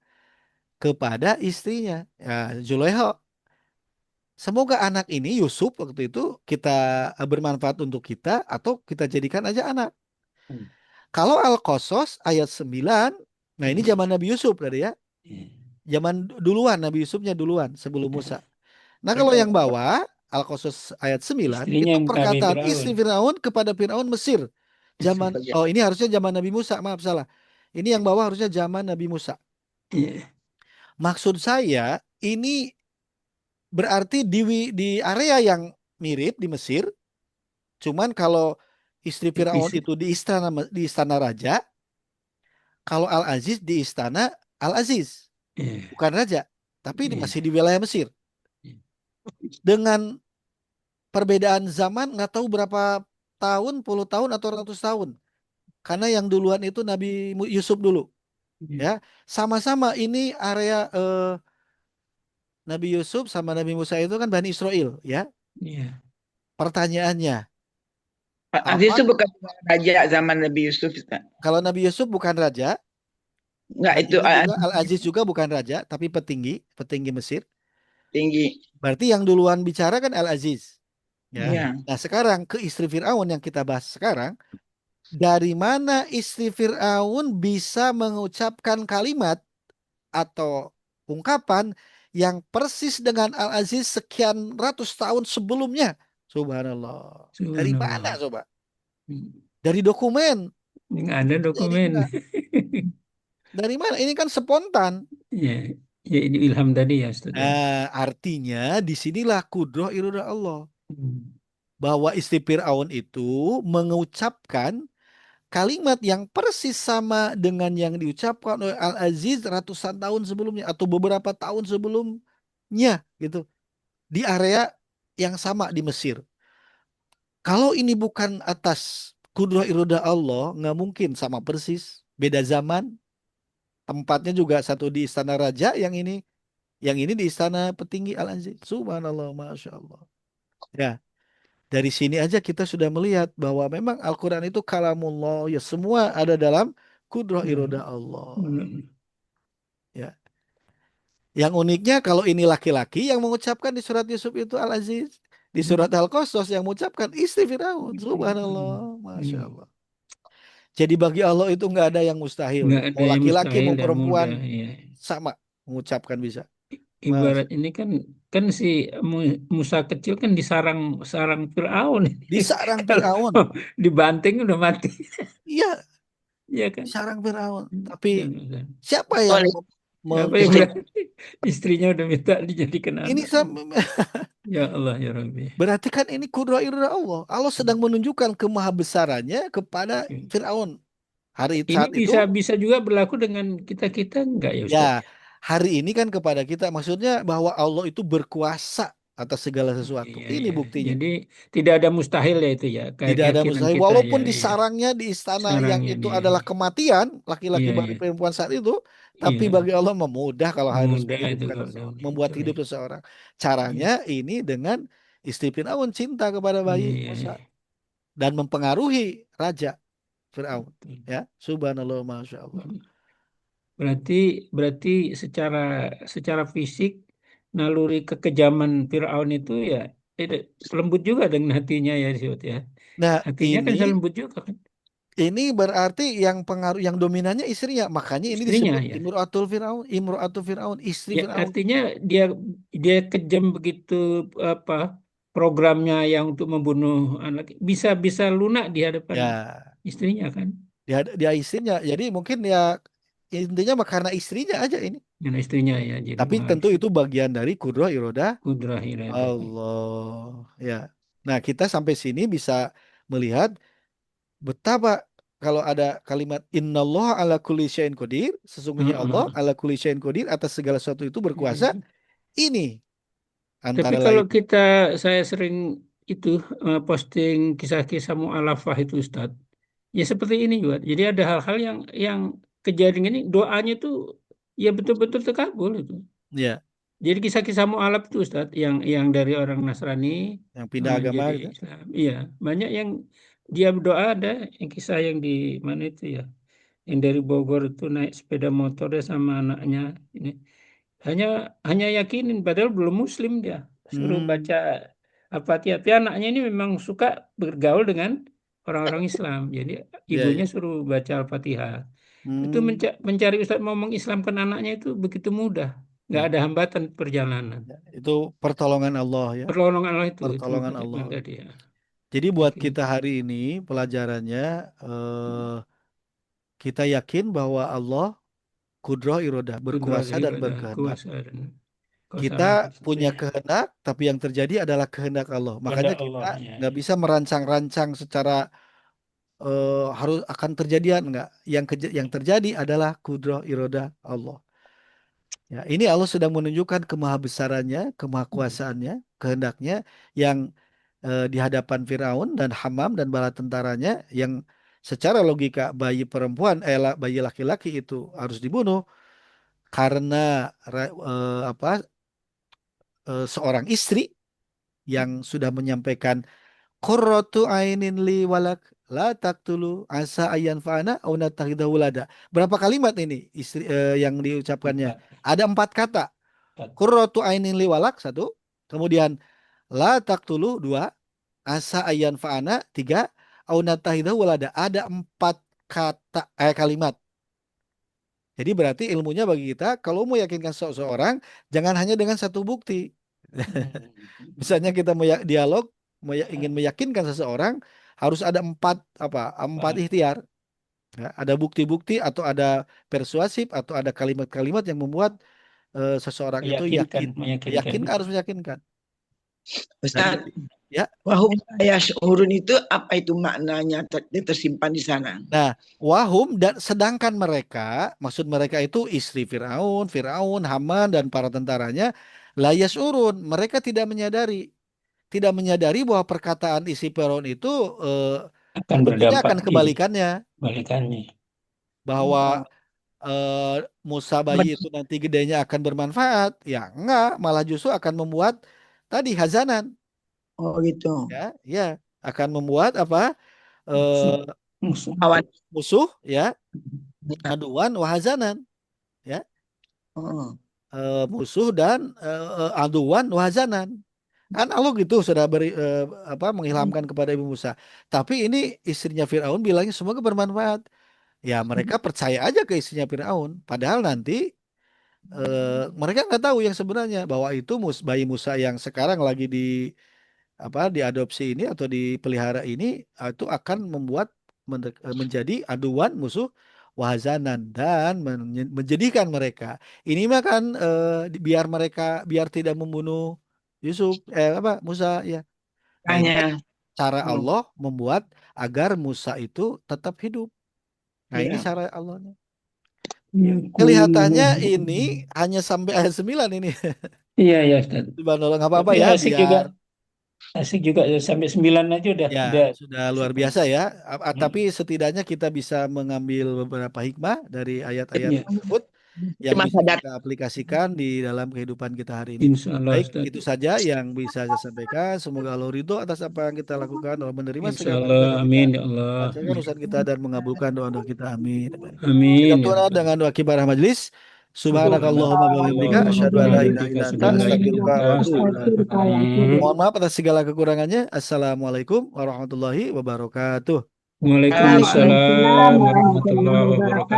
kepada istrinya. Ya, Zulaikha. Semoga anak ini Yusuf waktu itu kita bermanfaat untuk kita atau kita jadikan aja anak. Hmm. Kalau Al-Qasas ayat 9, nah ini zaman Nabi Yusuf tadi ya. Iya. Zaman duluan Nabi Yusufnya duluan sebelum Musa. Nah, kalau Ada. yang bawah Al-Qasas ayat 9 Istrinya itu yang kawin perkataan Firaun. istri Firaun kepada Firaun Mesir. Zaman Sebagai ini harusnya zaman Nabi Musa, maaf salah. Ini yang bawah harusnya zaman Nabi Musa. Iya, Maksud saya ini berarti di area yang mirip di Mesir, cuman kalau istri Firaun tipis. itu di istana raja, kalau Al-Aziz di istana Al-Aziz, Iya, bukan raja, tapi ini masih iya. di wilayah Mesir. Dengan perbedaan zaman nggak tahu berapa tahun, puluh tahun atau ratus tahun. Karena yang duluan itu Nabi Yusuf dulu, Iya, ya. Sama-sama ini area Nabi Yusuf sama Nabi Musa itu kan Bani Israel, ya. iya. Pertanyaannya, Aziz apa itu bukan raja zaman Nabi Yusuf, Ustaz. kalau Nabi Yusuf bukan raja Enggak dan itu ini juga Aziz Al-Aziz juga bukan raja, tapi petinggi, petinggi Mesir. tinggi. Berarti yang duluan bicara kan Al-Aziz, ya. Iya. Iya. Nah, sekarang ke istri Firaun yang kita bahas sekarang, dari mana istri Firaun bisa mengucapkan kalimat atau ungkapan yang persis dengan Al-Aziz sekian ratus tahun sebelumnya? Subhanallah. Dari mana Subhanallah. coba? Hmm. Dari dokumen. Nggak ada Jadi dokumen. enggak. Dari mana? Ini kan spontan. Ya, ya ini ilham tadi ya, Ustaz ya. Nah, artinya disinilah kudroh irodah Allah. Hmm. Bahwa istri Fir'aun itu mengucapkan kalimat yang persis sama dengan yang diucapkan oleh Al-Aziz ratusan tahun sebelumnya atau beberapa tahun sebelumnya gitu di area yang sama di Mesir. Kalau ini bukan atas kudroh irodah Allah, nggak mungkin sama persis. Beda zaman, tempatnya juga satu di istana raja, yang ini di istana petinggi Al-Aziz. Subhanallah, masya Allah. Ya, dari sini aja kita sudah melihat bahwa memang Al-Quran itu kalamullah, ya semua ada dalam kudroh Ya. irodah Allah. Hmm. Ya, yang uniknya kalau ini laki-laki yang mengucapkan di surat Yusuf itu Al-Aziz, di surat Al-Qasas yang mengucapkan istri Firaun. Subhanallah, masya Hmm. Allah. Jadi bagi Allah itu nggak ada yang mustahil. Nggak ada Mau yang laki-laki mustahil mau dan perempuan mudah ya. sama mengucapkan bisa. Ibarat Masya. ini kan kan si Musa kecil kan disarang sarang Firaun. Di sarang Kalau Firaun. dibanting udah mati. Iya, Iya di kan? sarang Firaun. Tapi Jangan. siapa yang Oleh Apa yang mengistimewa? istrinya udah minta dijadikan Ini anak. sam- Ya Allah ya Rabbi. berarti kan ini kudrat irodah Allah. Allah sedang menunjukkan kemahabesarannya kepada Firaun. Ini Saat itu, bisa bisa juga berlaku dengan kita-kita enggak ya ya, Ustaz? hari ini kan kepada kita, maksudnya bahwa Allah itu berkuasa atas segala sesuatu. Iya, Ini iya. buktinya. Jadi tidak ada mustahil ya itu ya, kayak Tidak ada keyakinan mustahil. kita ya, Walaupun iya. disarangnya di istana yang Sarangnya itu dia. adalah kematian, laki-laki Iya, bagi iya. perempuan saat itu, tapi Iya. bagi Allah memudah kalau harus Mudah itu menghidupkan kalau udah seseorang, membuat begitu ya. hidup seseorang. Iya, Caranya ini dengan istri Firaun cinta kepada bayi iya, Musa iya. dan mempengaruhi raja Firaun. Betul. Ya, subhanallah, masya Allah. Berarti berarti secara secara fisik naluri kekejaman Firaun itu ya eh, lembut juga dengan hatinya ya Syut ya. Nah, Hatinya kan bisa lembut juga kan. ini berarti yang pengaruh, yang dominannya istrinya. Makanya ini Istrinya disebut ya. Imro'atul Firaun, istri Ya, Firaun. artinya dia dia kejam begitu apa programnya yang untuk membunuh anak bisa bisa lunak di hadapan Ya, istrinya kan, dia istrinya. Jadi mungkin ya intinya mah karena istrinya aja ini. dan istrinya ya jadi Tapi tentu mengharuskan itu bagian dari kudroh irodah kudrah iradanya. Allah. Ya. Nah, kita sampai sini bisa melihat betapa kalau ada kalimat Innallaha ala kulli syai'in qadir, sesungguhnya Allah Heeh. ala kulli syai'in qadir atas segala sesuatu itu berkuasa. Iya. Ini Tapi antara kalau lain. kita saya sering itu posting kisah-kisah mu'alafah itu Ustadz, ya seperti ini juga. Jadi ada hal-hal yang kejadian ini doanya itu ya betul-betul terkabul itu. Ya, Jadi kisah-kisah mu'alaf itu Ustaz yang dari orang Nasrani yang pindah agama jadi gitu. Islam. Iya, banyak yang dia berdoa ada yang kisah yang di mana itu ya. Yang dari Bogor itu naik sepeda motor dia sama anaknya ini. Hanya hanya yakinin padahal belum muslim dia. Suruh Hmm, baca apa tapi anaknya ini memang suka bergaul dengan orang-orang Islam. Jadi ya, ibunya ya. suruh baca Al-Fatihah. Itu Hmm, mencari Ustaz ngomong Islamkan anaknya itu begitu mudah. nggak ada hambatan perjalanan. Ya, itu pertolongan Allah ya, Pertolongan Allah itu pertolongan maksudnya Allah. Bang tadi ya. Jadi buat Yakin. kita hari ini pelajarannya kita yakin bahwa Allah kudroh irodah, Kudrat berkuasa dan ibadah, berkehendak. kuasa dan Kita kuasa punya kehendak, tapi yang terjadi adalah kehendak Allah. Makanya kehendak kita Allah ya. nggak bisa merancang-rancang secara harus akan terjadian nggak. Yang terjadi adalah kudroh irodah Allah. Ya, ini Allah sedang menunjukkan kemahabesarannya, kemahakuasaannya, kehendaknya yang di hadapan Firaun dan Hamam dan bala tentaranya yang secara logika bayi perempuan, bayi laki-laki itu harus dibunuh karena seorang istri yang sudah menyampaikan qurratu ainin li walak la taqtulu asa ayyan fa'ana au nattakhidahu walada. Berapa kalimat ini yang diucapkannya? Empat. Ada 4 kata. Empat. Qurratu ainin li walak satu, kemudian la taqtulu dua, asa ayyan fa'ana tiga, au nattakhidahu walada. Ada 4 kata kalimat. Jadi berarti ilmunya bagi kita kalau mau yakinkan seseorang jangan hanya dengan satu bukti. Misalnya kita dialog, ingin meyakinkan seseorang harus ada 4 4 ikhtiar. Ya, ada bukti-bukti atau ada persuasif atau ada kalimat-kalimat yang membuat seseorang itu yakin. Meyakinkan. Harus meyakinkan. Dan Ustaz, ya. wahum yasyurun itu apa itu maknanya tersimpan di sana? Nah, wahum dan sedangkan mereka, maksud mereka itu istri Firaun, Haman dan para tentaranya, layas urun, mereka tidak menyadari bahwa perkataan isi Firaun itu Akan sebetulnya berdampak akan kebalikannya, kebalikannya. bahwa Musa bayi itu nanti gedenya akan bermanfaat. Ya enggak, malah justru akan membuat tadi hazanan. Oh gitu. Ya, akan membuat apa? Musuh ya, aduan wahazanan ya. Musuh dan aduan wahazanan. Kan Allah gitu sudah mengilhamkan kepada Ibu Musa. Tapi ini istrinya Firaun bilangnya semoga bermanfaat. Ya mereka percaya aja ke istrinya Firaun. Padahal nanti mereka nggak tahu yang sebenarnya bahwa itu bayi Musa yang sekarang lagi diadopsi ini atau dipelihara ini itu akan membuat menjadi aduan musuh wahazanan dan menjadikan mereka. Ini mah kan biar tidak membunuh Musa ya. Nah, ini kan cara Allah membuat agar Musa itu tetap hidup. Nah, ini cara Allahnya. Kelihatannya ini hanya sampai ayat 9 ini. Iya, ya, Ustaz. Subhanallah, nggak apa-apa Tapi ya, asik juga sampai 9 aja udah. Ya, sudah luar biasa ya. Tapi setidaknya kita bisa mengambil beberapa hikmah dari ayat-ayat tersebut yang bisa kita aplikasikan di dalam kehidupan kita hari ini. Insya Allah, Baik, Ustaz. itu saja yang bisa saya sampaikan. Semoga Allah ridho atas apa yang kita lakukan, Allah menerima Insya segala Allah, ibadah kita, amin ya Allah. lancarkan urusan kita dan mengabulkan doa-doa kita. Amin. Amin. Kita tutup dengan doa kibarah majelis. Subhanakallahumma wa bihamdika asyhadu an la ilaha illa anta astaghfiruka wa atubu ilaik. Mohon maaf atas segala kekurangannya. Assalamualaikum warahmatullahi wabarakatuh. Waalaikumsalam warahmatullahi wabarakatuh.